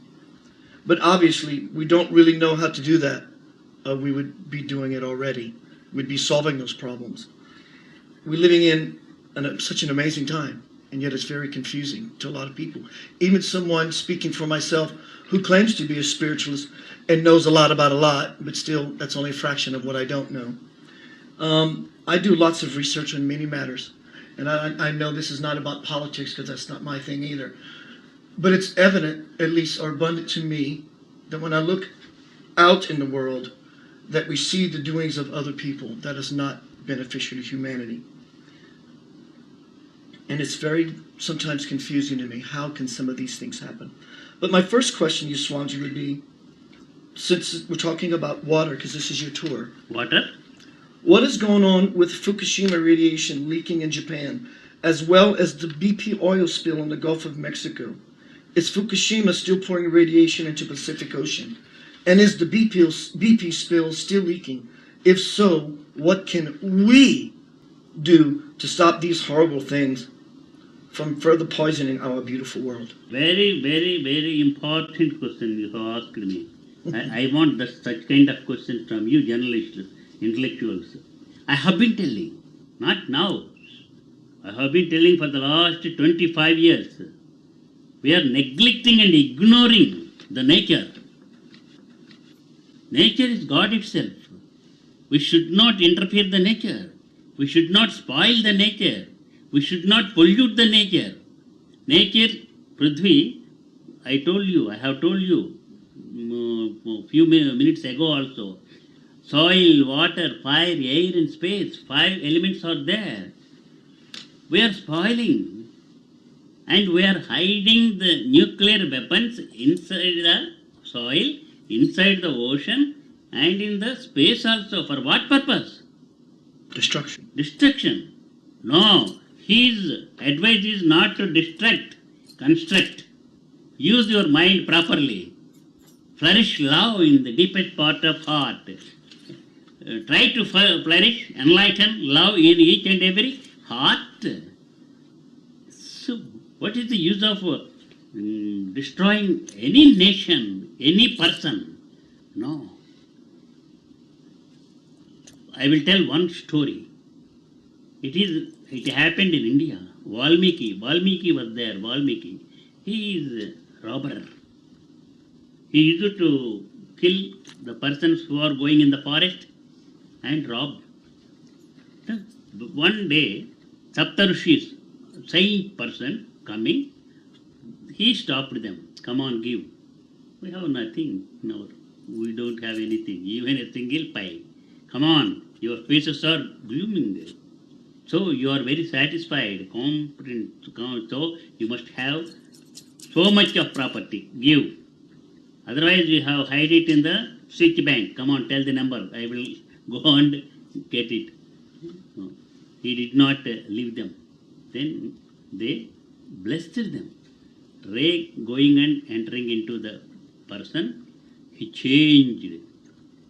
But obviously, we don't really know how to do that. We would be doing it already. We'd be solving those problems. We're living in such an amazing time, and yet it's very confusing to a lot of people. Even someone, speaking for myself, who claims to be a spiritualist and knows a lot about a lot, but still, that's only a fraction of what I don't know. I do lots of research on many matters, and I know this is not about politics, because that's not my thing either. But it's evident, at least, or abundant to me, that when I look out in the world, that we see the doings of other people that is not beneficial to humanity. And it's very sometimes confusing to me. How can some of these things happen? But my first question to you, Swamiji, would be, since we're talking about water, because this is your tour. Water? What is going on with Fukushima radiation leaking in Japan, as well as the BP oil spill in the Gulf of Mexico? Is Fukushima still pouring radiation into the Pacific Ocean? And is the BP spill still leaking? If so, what can we do to stop these horrible things from further poisoning our beautiful world? Very, very, very important question you have asked me. I want such kind of questions from you, journalists, intellectuals. I have been telling, not now. I have been telling for the last 25 years. We are neglecting and ignoring the nature. Nature is God itself. We should not interfere the nature. We should not spoil the nature. We should not pollute the nature. Nature, Prithvi, I have told you a few minutes ago also. Soil, water, fire, air and space, 5 elements are there. We are spoiling. And we are hiding the nuclear weapons inside the soil, inside the ocean, and in the space also. For what purpose? Destruction. Destruction. No. His advice is not to distract, construct. Use your mind properly. Flourish love in the deepest part of heart. Try to flourish, enlighten love in each and every heart. So, what is the use of destroying any nation, any person? No. I will tell one story. It happened in India. Valmiki was there. Valmiki. He is a robber. He used to kill the persons who are going in the forest and rob. One day, Saptarshis, saint person coming, he stopped them. Come on, give. We have nothing. No, we don't have anything. Even a single pie. Come on, your faces are blooming. So you are very satisfied, confident. So you must have so much of property. Give. Otherwise, you have hide it in the switch bank. Come on, tell the number. I will go and get it. No. He did not leave them. Then they blessed them. Ray going and entering into the person, he changed.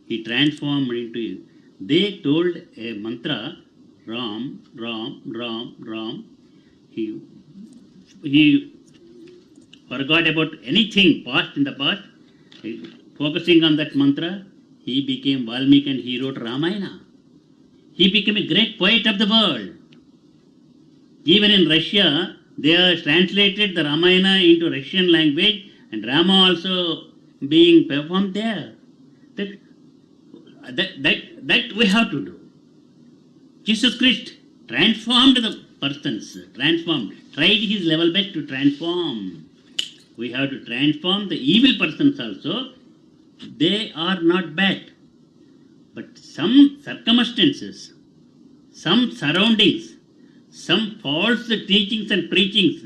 He transformed into. They told a mantra, Ram, Ram, Ram, Ram. He forgot about anything past in the past Focusing on that mantra, he became Valmiki and he wrote Ramayana. He became a great poet of the world. Even in Russia, they have translated the Ramayana into Russian language and Rama also being performed there. That we have to do. Jesus Christ transformed the persons, tried his level best to transform. We have to transform the evil persons also. They are not bad. But some circumstances, some surroundings, some false teachings and preachings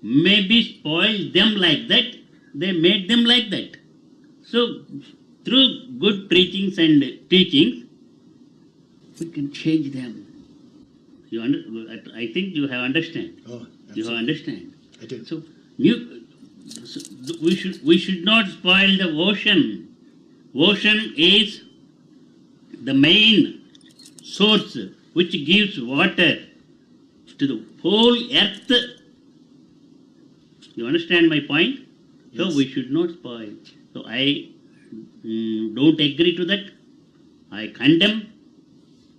maybe spoiled them like that. They made them like that. So, through good preachings and teachings, we can change them. I think you have understand. Oh, you have understand. I do. So we should not spoil the ocean. Ocean is the main source which gives water to the whole earth. You understand my point? Yes. So we should not spoil. So I don't agree to that. I condemn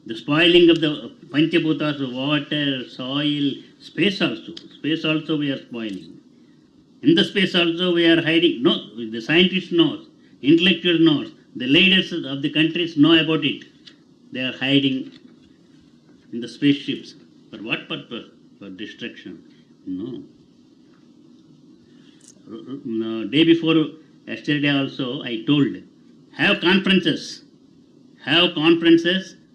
the spoiling of the Panchabhutas, water, soil, space also. Space also we are spoiling. In the space also we are hiding. No, the scientists knows, intellectuals knows, the leaders of the countries know about it. They are hiding in the spaceships. For what purpose? For destruction. No. Day before yesterday also I told, have conferences,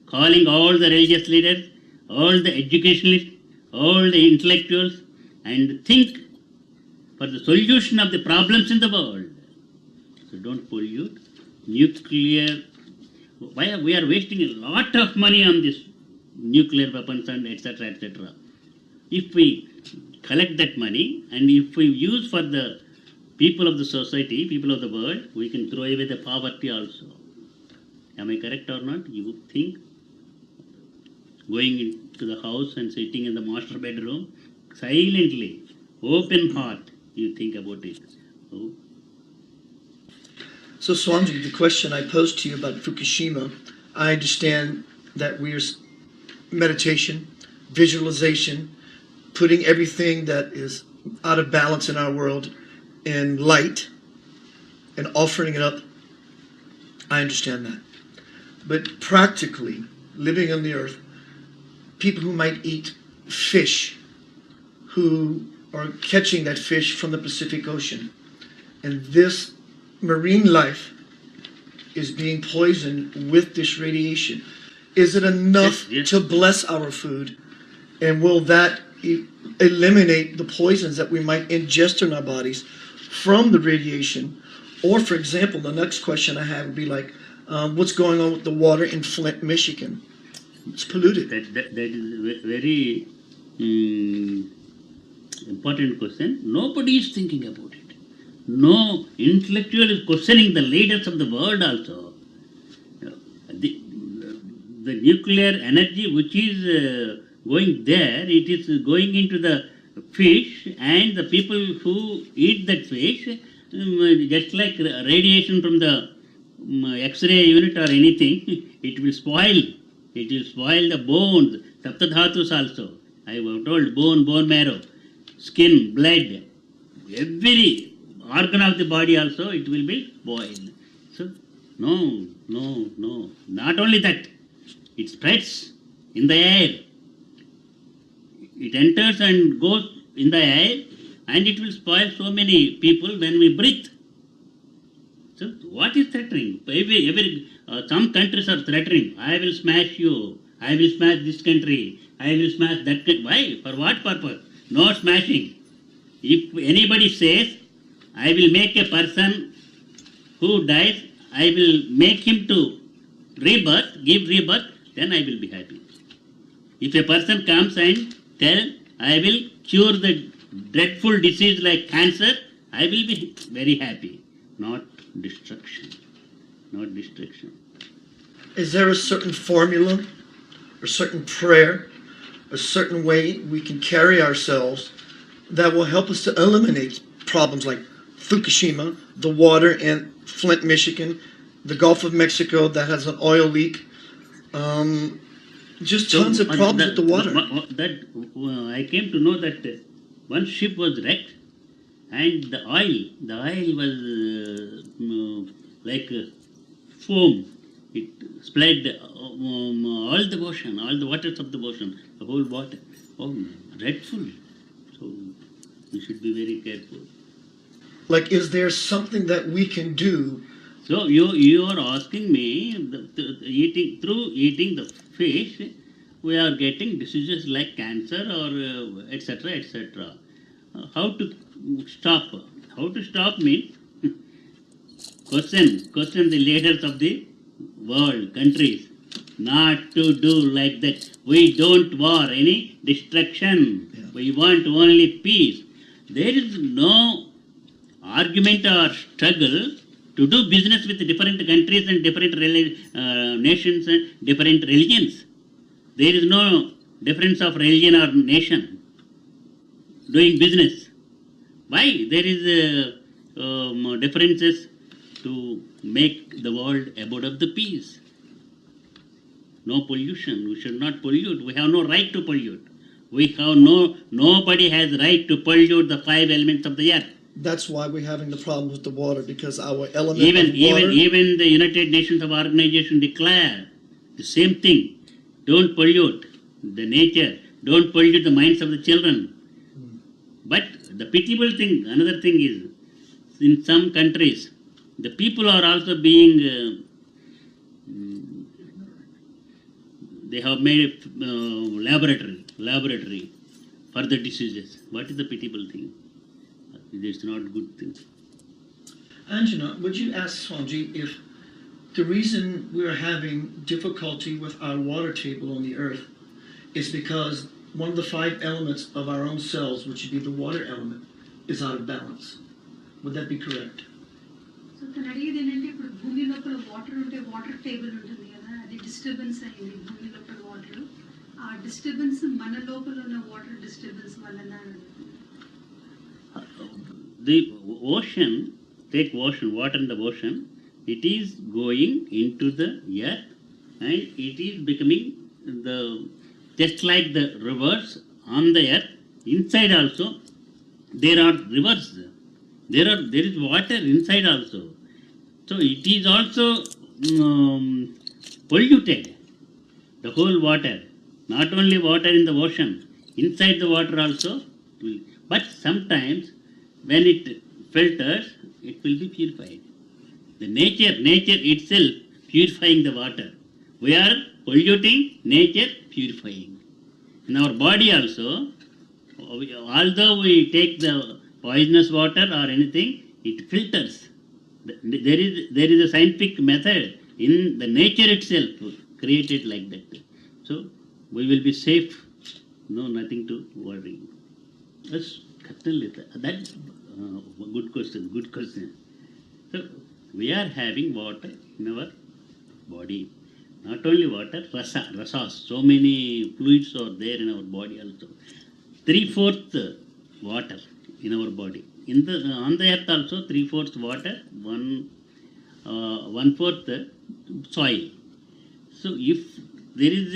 calling all the religious leaders, all the educationalists, all the intellectuals, and think for the solution of the problems in the world. So don't pollute. Nuclear, why we are wasting a lot of money on this nuclear weapons and etc. etc. If we collect that money and if we use for the people of the society, people of the world, we can throw away the poverty also. Am I correct or not? You think going into the house and sitting in the master bedroom, silently, open heart, you think about it. Oh. So Swamiji, the question I posed to you about Fukushima, I understand that we're meditation, visualization, putting everything that is out of balance in our world in light and offering it up. I understand that. But practically, living on the earth, people who might eat fish, who are catching that fish from the Pacific Ocean, and this marine life is being poisoned with this radiation. Is it enough to bless our food? And will that eliminate the poisons that we might ingest in our bodies from the radiation? Or, for example, the next question I have would be like, what's going on with the water in Flint, Michigan? It's polluted. That is a very important question. Nobody is thinking about it. No intellectual is questioning the leaders of the world also. The nuclear energy which is going there, it is going into the fish, and the people who eat that fish, just like radiation from the X-ray unit or anything, it will spoil. It will spoil the bones, saptadhatus also. I have told bone marrow, skin, blood, every organ of the body also, it will be spoiled. So, no. Not only that, it spreads in the air. It enters and goes in the air, and it will spoil so many people when we breathe. So, what is threatening? Some countries are threatening. I will smash you. I will smash this country. I will smash that country. Why? For what purpose? No smashing. If anybody says, I will make a person who dies, I will make him to give rebirth, then I will be happy. If a person comes and tells, I will cure the dreadful disease like cancer, I will be very happy. Not destruction. Not destruction. Is there a certain formula, a certain prayer, a certain way we can carry ourselves that will help us to eliminate problems like Fukushima, the water in Flint, Michigan, the Gulf of Mexico that has an oil leak. Just tons of problems with the water. I came to know that one ship was wrecked, and the oil was like foam. It spread all the ocean, all the waters of the ocean, the whole water. Oh, dreadful. So we should be very careful. Like, is there something that we can do? So you are asking me, through eating the fish, we are getting diseases like cancer or etc. etc. How to stop? How to stop means question the leaders of the world, countries, not to do like that. We don't want any destruction. Yeah. We want only peace. There is no argument or struggle to do business with different countries and different nations and different religions. There is no difference of religion or nation doing business. Why? There is differences to make the world abode of the peace. No pollution. We should not pollute. We have no right to pollute. Nobody has right to pollute the 5 elements of the earth. That's why we're having the problem with the water, because our element even of water... Even the United Nations of Organization declare the same thing. Don't pollute the nature. Don't pollute the minds of the children. But the pitiable thing, another thing is, in some countries, the people are also being... they have made a laboratory for the diseases. What is the pitiable thing? It's not a good thing. Anjana, would you ask Swamiji if the reason we're having difficulty with our water table on the earth is because one of the 5 elements of our own cells, which would be the water element, is out of balance? Would that be correct? So, the అడిగేది ఏంటంటే ఇప్పుడు భూమి లోపల water ఉంటే water table ఉంటుంది కదా, అది disturbance అయ్యింది భూమి లోపల వాటర్. ఆ డిస్టర్బెన్స్ మన లోపల ఉన్న వాటర్ డిస్టర్బెన్స్ వలన. The ocean, take ocean, water in the ocean, it is going into the earth and it is becoming just like the rivers on the earth. Inside also, there are rivers. There is water inside also. So it is also polluted, the whole water. Not only water in the ocean, inside the water also. But sometimes when it filters, it will be purified. The nature itself purifying the water. We are polluting, nature purifying. In our body also, although we take the poisonous water or anything, it filters. There is a scientific method in the nature itself created like that. So we will be safe. No, nothing to worry. That's good question. So we are having water in our body. Not only water, rasas. So many fluids are there in our body also. 3/4 water in our body. On the earth also 3/4 water, 1/4 soil. So if there is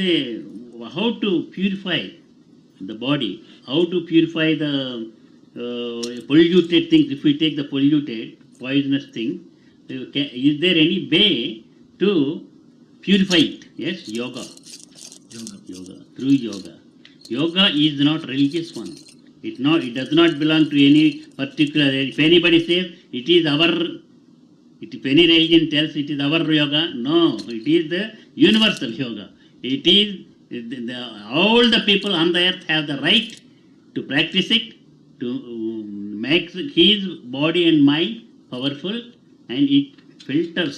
how to purify the body, how to purify the polluted things. If we take the polluted, poisonous thing, is there any way to purify it? Yes, yoga. Through yoga. Yoga is not religious one. It does not belong to any particular. If anybody says it is our, if any religion tells it is our yoga, no, it is the universal yoga. It is all the people on the earth have the right to practice it, to make his body and mind powerful, and it filters.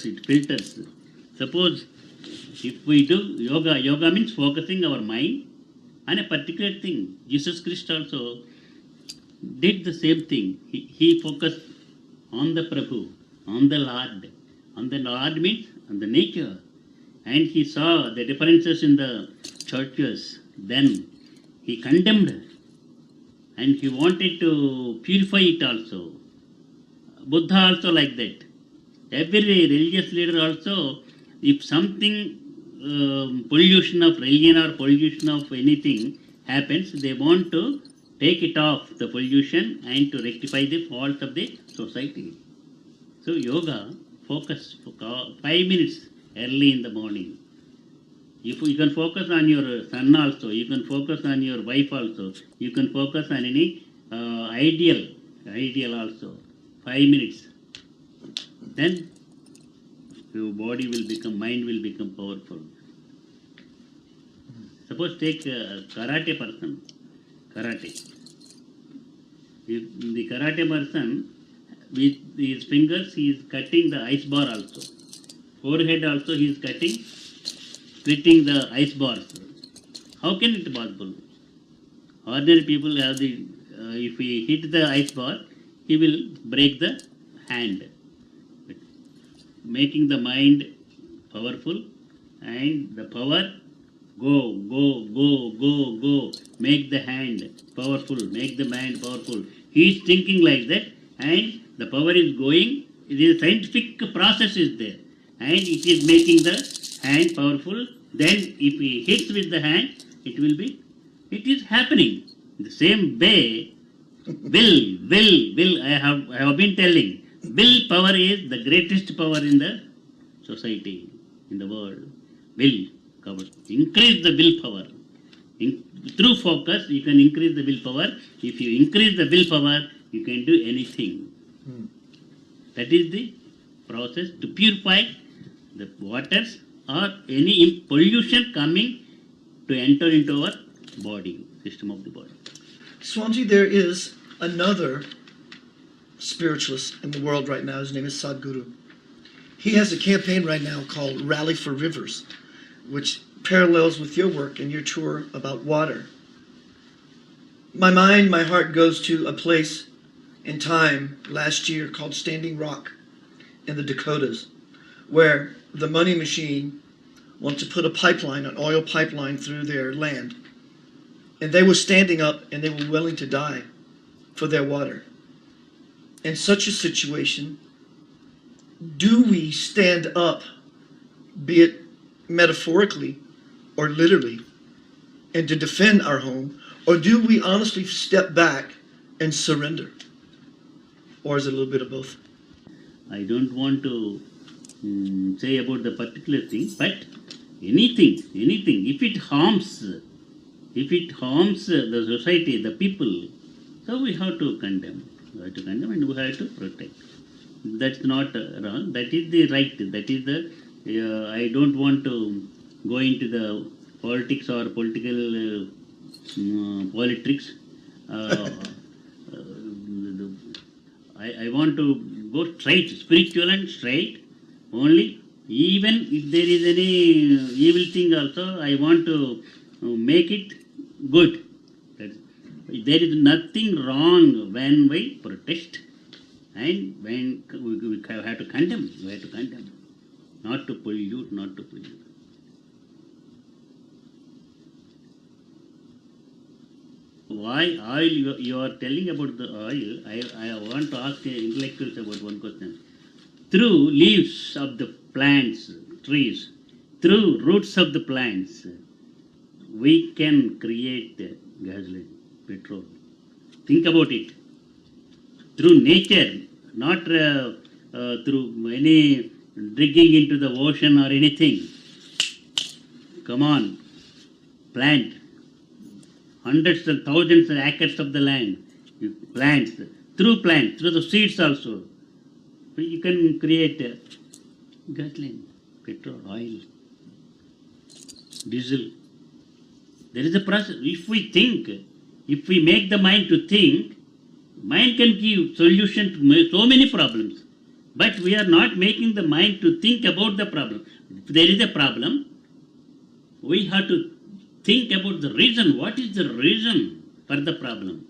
Suppose if we do yoga means focusing our mind on a particular thing. Jesus Christ also did the same thing. He focused on the Prabhu, on the Lord. On the Lord means on the nature. And he saw the differences in the churches. Then he condemned and he wanted to purify it also. Buddha also like that. Every religious leader also, if something pollution of religion or pollution of anything happens, they want to take it off, the pollution, and to rectify the fault of the society. So yoga, focus for 5 minutes early in the morning. If you can focus on your son also, you can focus on your wife also, you can focus on any ideal also. 5 minutes. Then your body will become, mind will become powerful. Suppose take a karate person, karate. If the karate person, with his fingers he is cutting the ice bar also. Forehead also he is cutting, splitting the ice bars. How can it be possible? Ordinary people have the, if he hit the ice bar, he will break the hand. Making the mind powerful and the power go, make the hand powerful, make the mind powerful. He is thinking like that and the power is going, the scientific process is there and it is making the hand powerful. Then if he hits with the hand, it will be, it is happening. The same way, will, I have been telling, will power is the greatest power in the society, in the world. Will power. Increase the willpower. Through focus, you can increase the willpower. If you increase the willpower, you can do anything. That is the process to purify the waters or any pollution coming to enter into our body, system of the body. Swamiji, there is another spiritualist in the world right now. His name is Sadhguru. He has a campaign right now called Rally for Rivers, which parallels with your work and your tour about water. My mind, my heart goes to a place in time last year called Standing Rock in the Dakotas, where the money machine wanted to put a pipeline, an oil pipeline through their land. And they were standing up and they were willing to die for their water. In such a situation, do we stand up, be it metaphorically or literally, and to defend our home, or do we honestly step back and surrender? Or is it a little bit of both? I don't want to say about the particular thing, but anything, if it harms the society, the people, so we have to condemn. We have to condemn and we have to protect. That's not wrong. That is the right. That is the. I don't want to go into the politics or political politics. I want to go straight, spiritual and straight. Only, even if there is any evil thing also, I want to make it good. There is nothing wrong when we protest and when we have to condemn. We have to condemn. Not to pollute, not to pollute. Why oil? You are telling about the oil. I want to ask intellectuals about one question. Through leaves of the plants, trees, through roots of the plants, we can create gasoline, petrol. Think about it. Through nature, not through any digging into the ocean or anything. Come on, plant. Hundreds and thousands of acres of the land, plants, through the seeds also. You can create gasoline, petrol, oil, diesel. There is a process. If we think, if we make the mind to think, mind can give solution to so many problems. But we are not making the mind to think about the problem. If there is a problem, we have to think about the reason. What is the reason for the problem?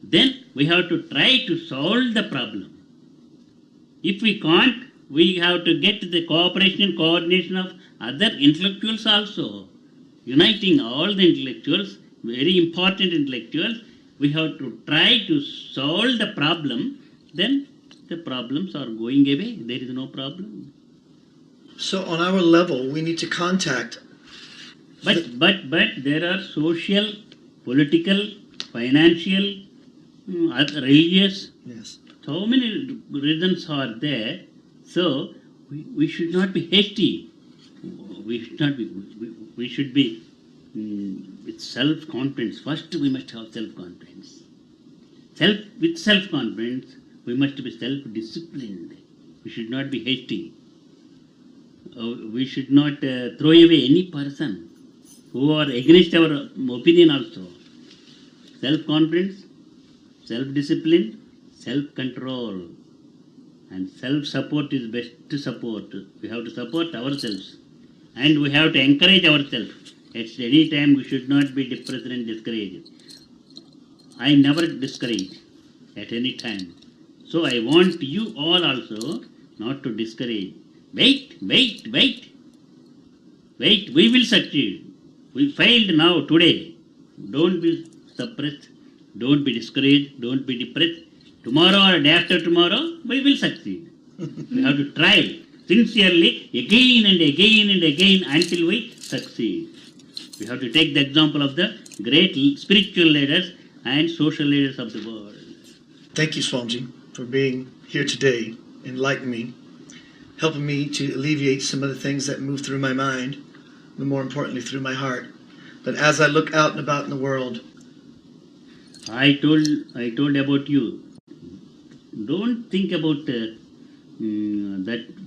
Then we have to try to solve the problem. If we can't, we have to get the cooperation and coordination of other intellectuals also. Uniting all the intellectuals, very important intellectuals, we have to try to solve the problem. Then the problems are going away. There is no problem. So on our level, we need to contact. But there are social, political, financial, religious. Yes. So many reasons are there. So we should not be hasty. We should not be. We should be with self-confidence. First, we must have self-confidence. With self-confidence, we must be self-disciplined. We should not be hasty. We should not throw away any person who are against our opinion also. Self-confidence, self-discipline, self-control, and self-support is best support. We have to support ourselves, and we have to encourage ourselves. At any time we should not be depressed and discouraged. I never discourage at any time. So I want you all also not to discourage. Wait. We will succeed. We failed now today. Don't be suppressed. Don't be discouraged. Don't be depressed. Tomorrow or day after tomorrow, we will succeed. We have to try sincerely again and again and again until we succeed. We have to take the example of the great spiritual leaders and social leaders of the world. Thank you, Swamiji, for being here today, enlightening me, helping me to alleviate some of the things that move through my mind, but more importantly through my heart. But as I look out and about in the world, I told about you. Don't think about that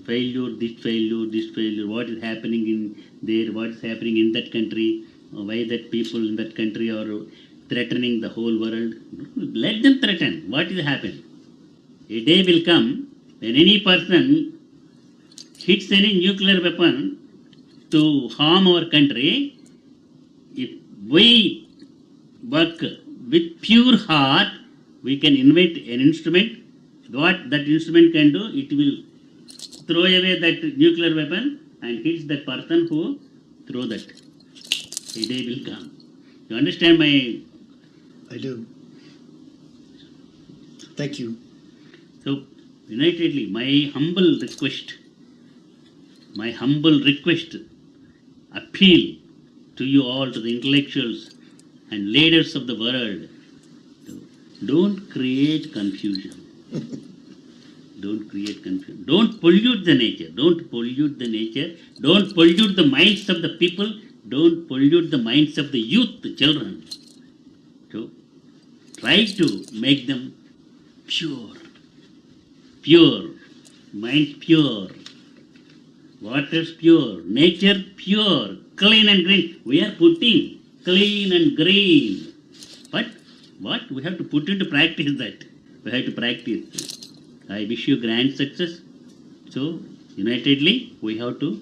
failure, this failure, what is happening in there, what is happening in that country, why that people in that country are threatening the whole world. Let them threaten. What will happen? A day will come when any person hits any nuclear weapon to harm our country. If we work with pure heart, we can invent an instrument. What that instrument can do, it will throw away that nuclear weapon and hits that person who throw that. A day will come. You understand my... I do. Thank you. So, unitedly, my humble request, appeal to you all, to the intellectuals and leaders of the world, don't create confusion. Don't create confusion. Don't pollute the nature. Don't pollute the nature. Don't pollute the minds of the people. Don't pollute the minds of the youth, the children. So, try to make them pure. Pure. Mind pure. Water's pure. Nature pure. Clean and green. We are putting clean and green. But what? We have to put into practice that. We have to practice. I wish you grand success. So, unitedly, we have to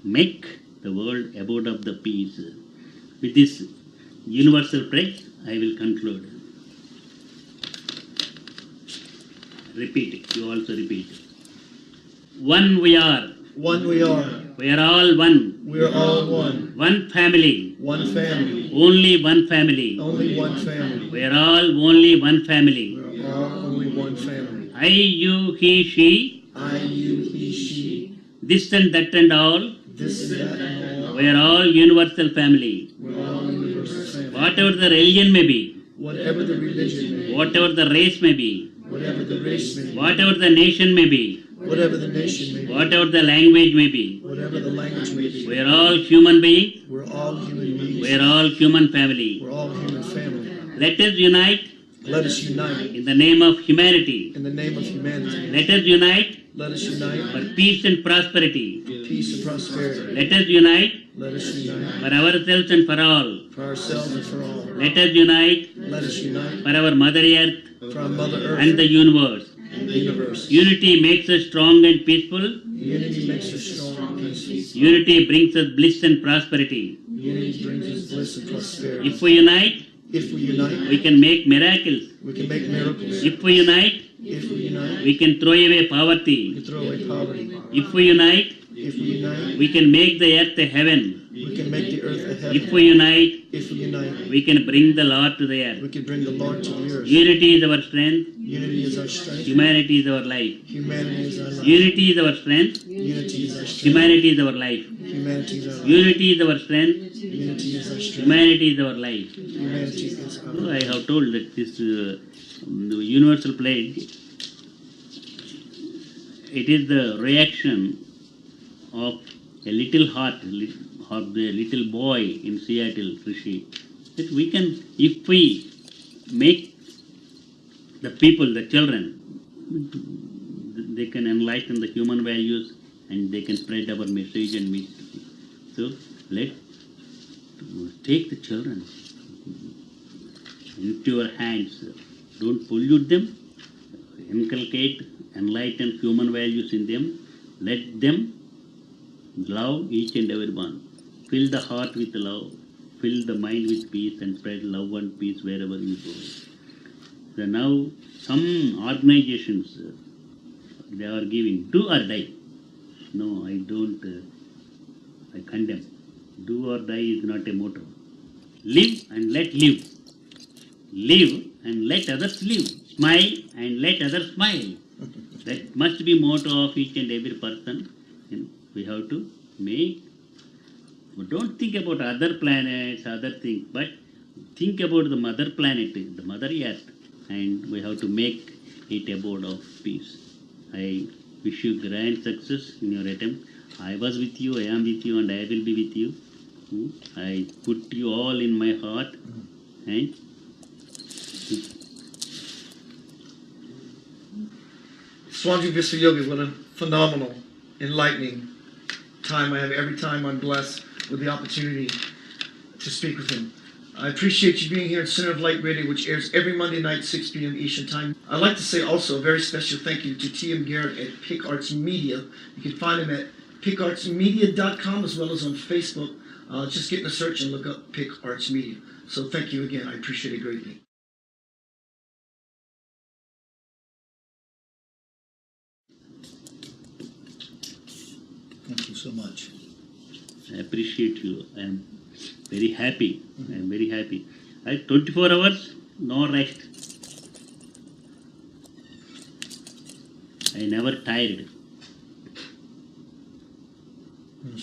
make the world abode of the peace. With this universal prayer, I will conclude. Repeat it. You also repeat it. One we are. One we are. We are all one. We are all one. One family. One family. Only one family. Only one family. We are all only one family. We are all only one family. I, you, he, she. I, you, he, she. This and that and all. This and that and all. We are all universal family. We are all universal family. Whatever the religion may be. Whatever the religion may be. Whatever the race may be. Whatever the race may be. Whatever the nation may be. Whatever the nation may be. Whatever the language may be. Whatever the language may be. We are all human beings. We're all human beings. We are all human family. We're all human family. Let us unite. Let us unite. In the name of humanity. In the name of humanity. Let us unite. Let us unite. For peace and prosperity. Peace and prosperity. Let us unite. Let us unite. For ourselves and for all. For ourselves and for all. Let us unite. Let us unite. For our Mother Earth. For our Mother Earth. And the universe. And the universe. Unity makes us strong and peaceful. Unity makes us strong and peaceful. Unity brings us bliss and prosperity. Unity brings us bliss and prosperity. If we unite, we can make miracles. We can make miracles. If we unite, we can throw away poverty. We can throw away poverty. If we unite, we can make the earth a heaven. We can make the earth a heaven. If we unite, If we unite, we can bring the Lord to the earth. we can bring the Lord to the earth. Unity is our strength. Unity is our strength. Humanity is our life. Humanity is our life. Unity is our strength. Unity is our strength. Humanity is our life. Humanity is our life. Unity is our strength. Unity is our strength. Humanity is our life. Humanity is our So life. I have told that this the universal pledge, it is the reaction of a little heart of the little boy in Seattle, Rishi, that we can, if we make the people, the children, they can enlighten the human values and they can spread our message and mystery. So let take the children into your hands. Don't pollute them. Inculcate, enlighten human values in them. Let them love each and every one. Fill the heart with love. Fill the mind with peace and spread love and peace wherever you go. So now some organizations, they are giving do or die. No, I don't. I condemn. Do or die is not a motto. Live and let live. Live and let others live. Smile and let others smile. That must be motto of each and every person. We have to make. Don't think about other planets, other things, but think about the mother planet, the mother earth, and we have to make it abode of peace. I wish you grand success in your attempt. I was with you, I am with you, and I will be with you. I put you all in my heart, and Swamiji Viswayogi, what a phenomenal, enlightening time I have. Every time I'm blessed with the opportunity to speak with him. I appreciate you being here at Center of Light Radio, which airs every Monday night, 6 p.m. Eastern Time. I'd like to say also a very special thank you to T.M. Garrett at Pick Arts Media. You can find him at pickartsmedia.com as well as on Facebook. Just get in a search and look up Pick Arts Media. So thank you again. I appreciate it greatly. Thank you so much. I appreciate you. I am very happy. I am very happy. I 24 hours, no rest. I never tired.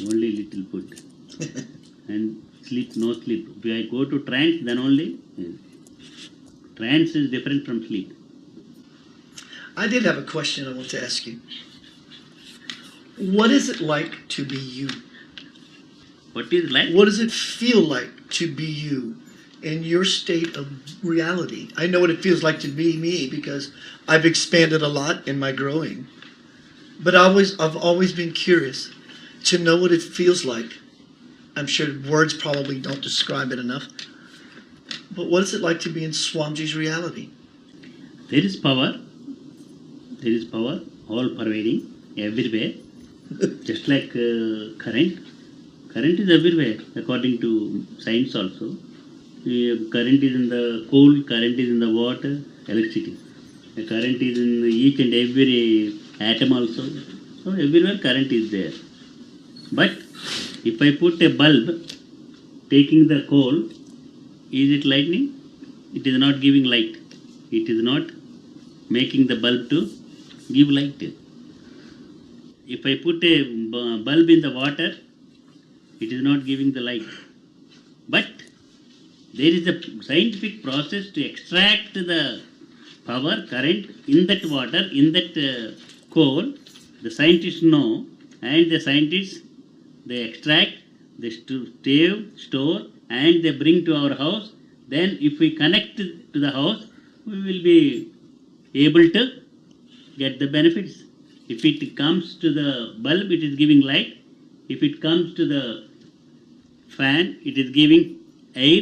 Only little food. And sleep, no sleep. If I go to trance, then only. Trance is different from sleep. I did have a question I want to ask you. What is it like to be you? What is like? What does it feel like to be you in your state of reality? I know what it feels like to be me because I've expanded a lot in my growing. But I've always been curious to know what it feels like. I'm sure words probably don't describe it enough. But what is it like to be in Swamji's reality? There is power. There is power, all pervading, everywhere. Just like current. Current is everywhere, according to science also. Current is in the coal, current is in the water, electricity. The current is in each and every atom also. So everywhere current is there. But if I put a bulb, taking the coal, is it lightning? It is not giving light. It is not making the bulb to give light. If I put a bulb in the water, it is not giving the light. But there is a scientific process to extract the power, current in that water, in that coal. The scientists know, and the scientists, they extract, they store, and they bring to our house. Then if we connect to the house, we will be able to get the benefits. If it comes to the bulb, it is giving light. If it comes to the fan, it is giving air.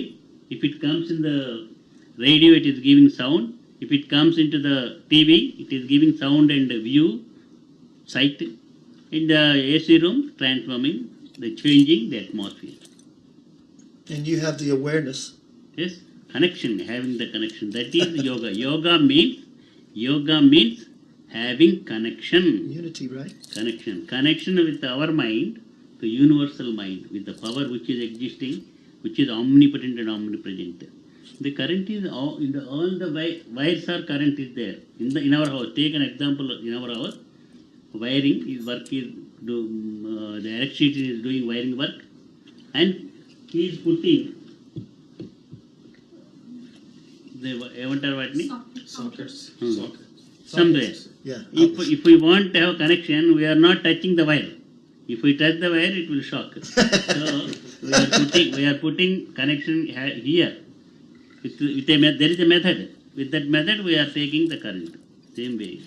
If it comes in the radio, it is giving sound. If it comes into the TV, it is giving sound and view, sight. In the AC room, transforming, the changing the atmosphere. And you have the awareness. Yes, connection, having the connection. That is yoga. Yoga means having connection. Unity, right? Connection. Connection with our mind, to universal mind with the power which is existing, which is omnipotent and omnipresent. The current is all the wires are current is there in our house. Take an example in our house. Wiring is the electricity is doing wiring work, and he is putting the Sockets. somewhere. Yeah. If we want to have connection, we are not touching the wire. If we touch the wire, it will shock. So we are putting connection here. There is a method. With that method, we are taking the current. Same way.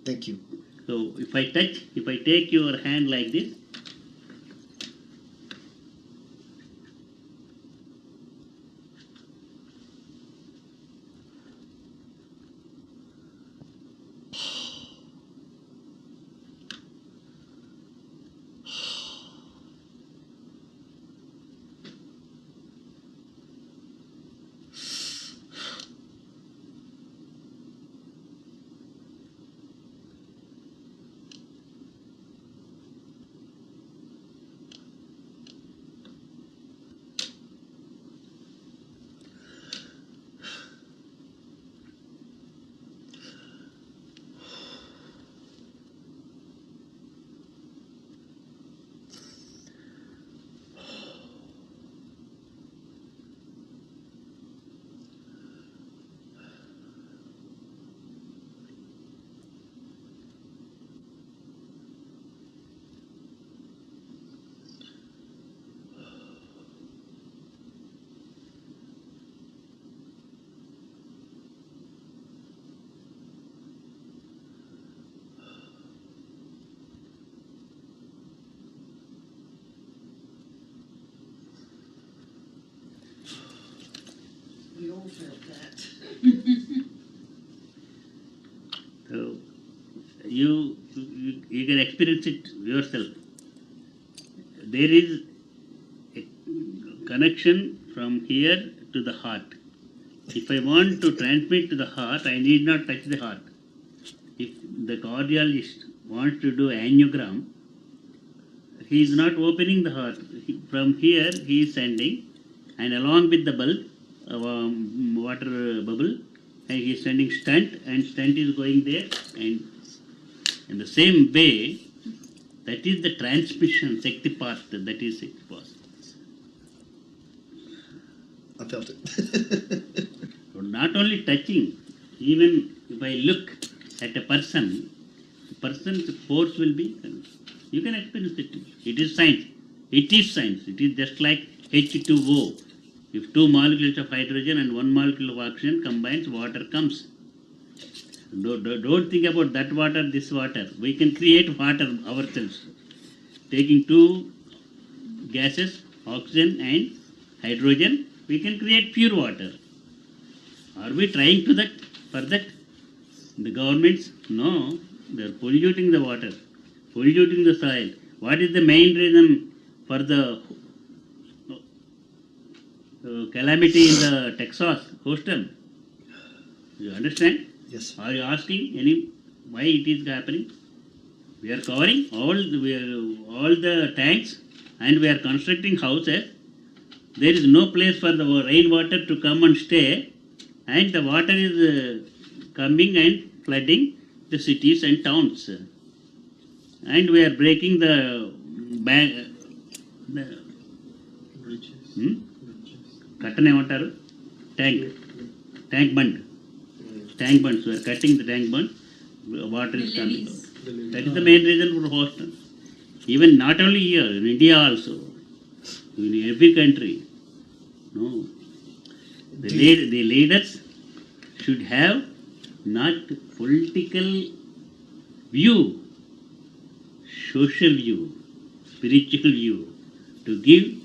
Thank you. So if I take your hand like this, We all felt that. so you can experience it yourself. There is a connection from here to the heart. If I want to transmit to the heart, I need not touch the heart. If the cardiologist wants to do angiogram, he is not opening the heart. From here he is sending, and along with the bulb, water bubble, and he is sending stent, and stent is going there, and in the same way, that is the transmission, Shakti part, that is Shakti part. I felt it. So not only touching, even if I look at a person, the person's force will be, you can experience it. It is science. It is science. It is just like H2O. If two molecules of hydrogen and one molecule of oxygen combines, water comes. Don't think about that water, this water. We can create water ourselves. Taking two gases, oxygen and hydrogen, we can create pure water. Are we trying to that for that? The governments, no, they are polluting the water, polluting the soil. What is the main reason for the calamity in the Texas, Houston? You understand? Yes. Are you asking why it is happening? We are covering all the tanks, and we are constructing houses. There is no place for the rainwater to come and stay, and the water is coming and flooding the cities and towns. And we are breaking the Katane water tank bunds. We are cutting the tank bund. Water is coming. That is the main reason for Houston. Even not only here, in India also, in every country. No, the leaders should have not political view, social view, spiritual view, to give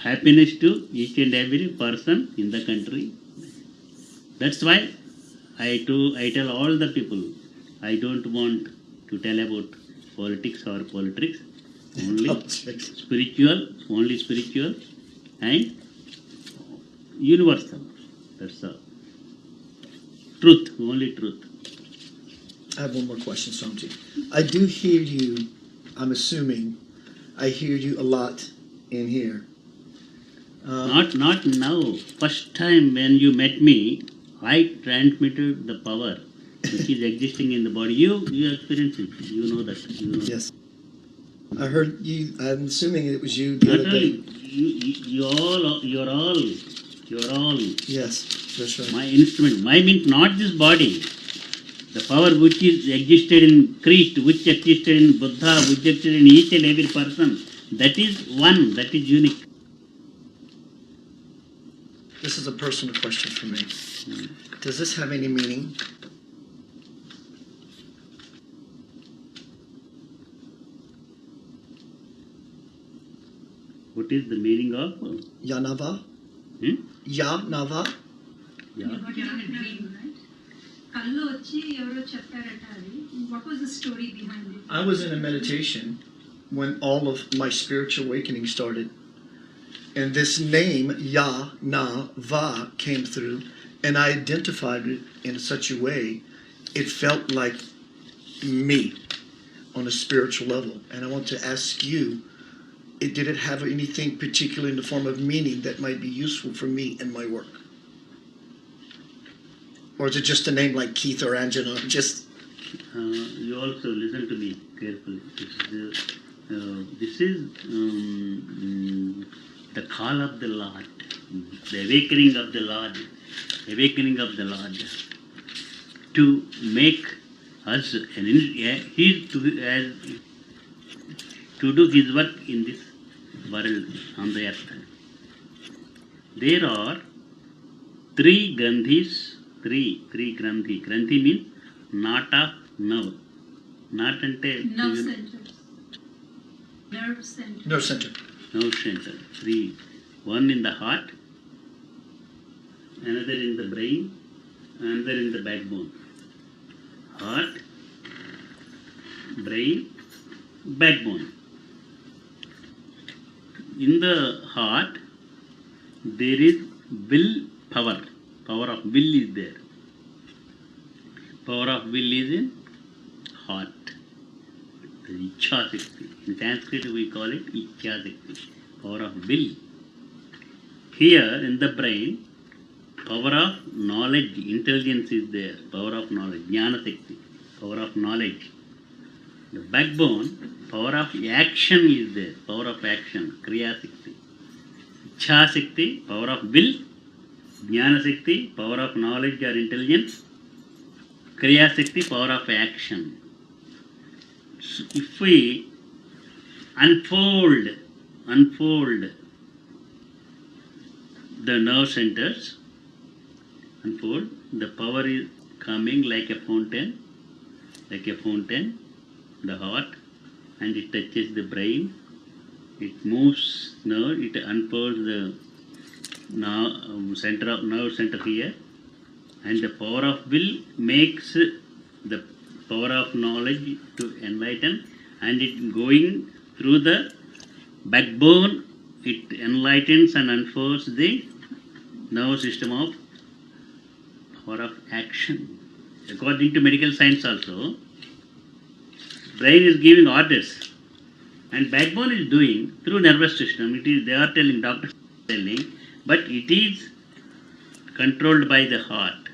happiness to each and every person in the country. That's why I tell all the people, I don't want to tell about politics or politics, only spiritual and universal. That's all. Truth, only truth. I have one more question, Swamiji. I do hear you, I'm assuming, I hear you a lot in here. Not now. First time when you met me, I transmitted the power which is existing in the body. You experience it. You know that. Yes. I heard you. I'm assuming it was you the Not other only day. you're all. Yes, that's right. My instrument. My means not this body. The power which is existed in Christ, which existed in Buddha, which existed in each and every person. That is one. That is unique. This is a personal question for me. Does this have any meaning? What is the meaning of? Yanava? Yanava? What was the story behind it? I was in a meditation when all of my spiritual awakening started. And this name, Ya, Na, Va, came through, and I identified it in such a way, it felt like me on a spiritual level. And I want to ask you, did it have anything particular in the form of meaning that might be useful for me in my work? Or is it just a name like Keith or Angela? You also listen to me carefully. This is the call of the Lord, the awakening of the Lord, to make us to do His work in this world on the earth. There are three granthis, three granthi. Granthi means not of nerve. Not ante Nerve centers. Nerve center. Nerve center. Nerve center. Three. One in the heart, another in the brain, another in the backbone. Heart, brain, backbone. In the heart, there is will power. Power of will is there. Power of will is in heart. The Ichha Shakti. In Sanskrit we call it Ichha Shakti. Power of will. Here in the brain, power of knowledge, intelligence is there. Power of knowledge, Jnana Shakti. Power of knowledge. The backbone, power of action is there. Power of action, Kriya Shakti. Ichha Shakti, power of will. Jnana Shakti, power of knowledge or intelligence. Kriya Shakti, power of action. So if we unfold the nerve centers, the power is coming like a fountain, the heart, and it touches the brain, it moves nerve, it unfolds the nerve center here, and the power of will makes the power of knowledge to enlighten, and it going through the backbone, it enlightens and unfolds the nerve system of power of action. According to medical science also, brain is giving orders and backbone is doing through nervous system. It is, they are telling, doctors are telling, but it is controlled by the heart.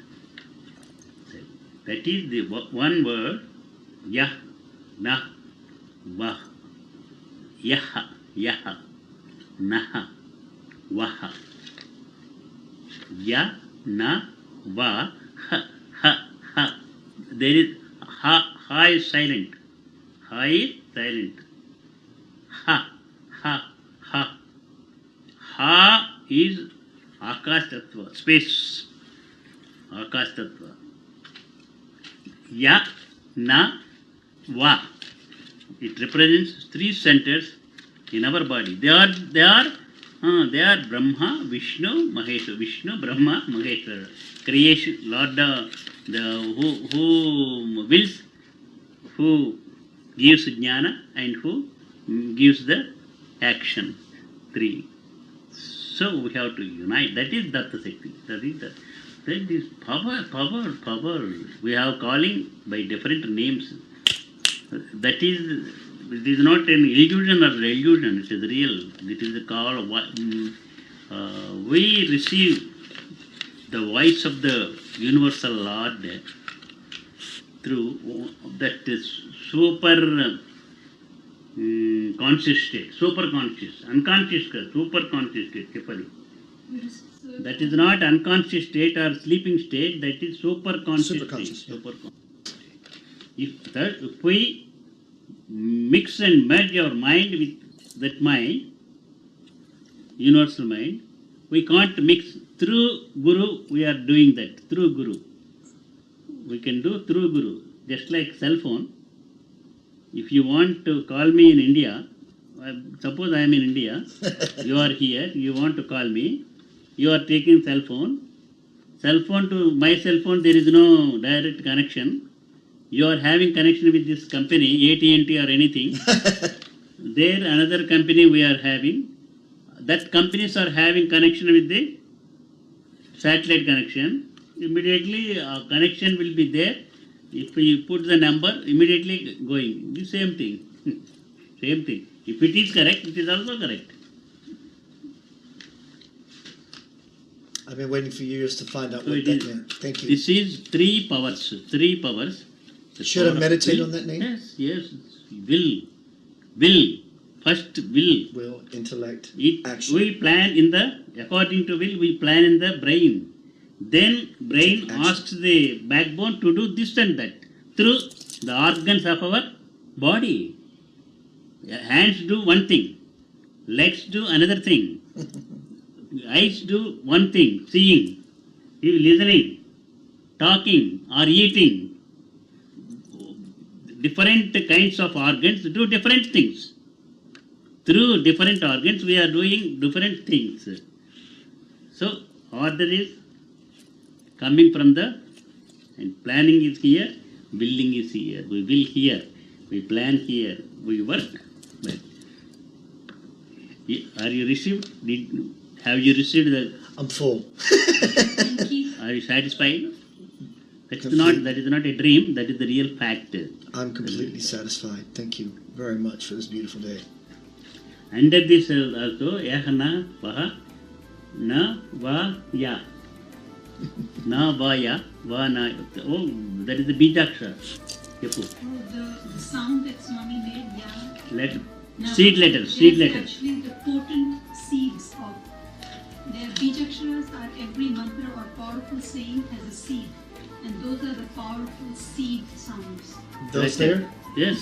That is the one word, Yah, Na, Va, Yaha, Yaha, Naha, Vaha. Ya, Na, Va, Ha, Ha, Ha. There is Ha is silent. Ha is silent. Ha, Ha, Ha. Ha is Akash Tattva, space. Akash Tattva. Ya, Na, Va. It represents three centers in our body. They are Brahma, Vishnu, Maheshwara. Vishnu, Brahma, Maheshwara. Creation, Lord, who wills, who gives jnana, and who gives the action. Three. So we have to unite. That is Datta Shakti. That is power. We have calling by different names. That is it is not an illusion or illusion, it is real. It is called, we receive the voice of the universal Lord through that super conscious state, super conscious, unconscious, super conscious state. That is not unconscious state or sleeping state, that is super conscious state. Super conscious. If we mix and merge our mind with that mind, universal mind, we can't mix. Through Guru, we are doing that. Through Guru. We can do through Guru. Just like cell phone. If you want to call me in India, suppose I am in India, you are here, you want to call me, you are taking cell phone. Cell phone to my cell phone, there is no direct connection. You are having connection with this company, AT&T or anything. There another company we are having. That companies are having connection with the satellite connection. Immediately connection will be there. If we put the number, immediately going. The same thing. Same thing. If it is correct, it is also correct. I've been waiting for years to find out what that meant. Thank you. This is three powers. Three powers. Should I meditate on that name? Yes, yes. Will. First will. Will, intellect, action. We plan in the, according to will, we plan in the brain. Then brain asks the backbone to do this and that through the organs of our body. Hands do one thing, legs do another thing, eyes do one thing, seeing, listening, talking or eating. Different kinds of organs do different things. Through different organs we are doing different things. So order is coming from the, and planning is here, willing is here. We will here, we plan here, we work. But are you received? Have you received the? I'm full. Are you satisfied? That is not a dream, that is the real fact. I'm completely satisfied. Thank you very much for this beautiful day. Under this also, yahana, vaha, na, va, ya. Na, va, ya, va, na. Oh, that is the bijakshara. The sound that Swami made, Seed letters. Actually, the potent seeds of their bijaksharas are every mantra or powerful saying has a seed, and those are the powerful seed sounds. Those there? Yes.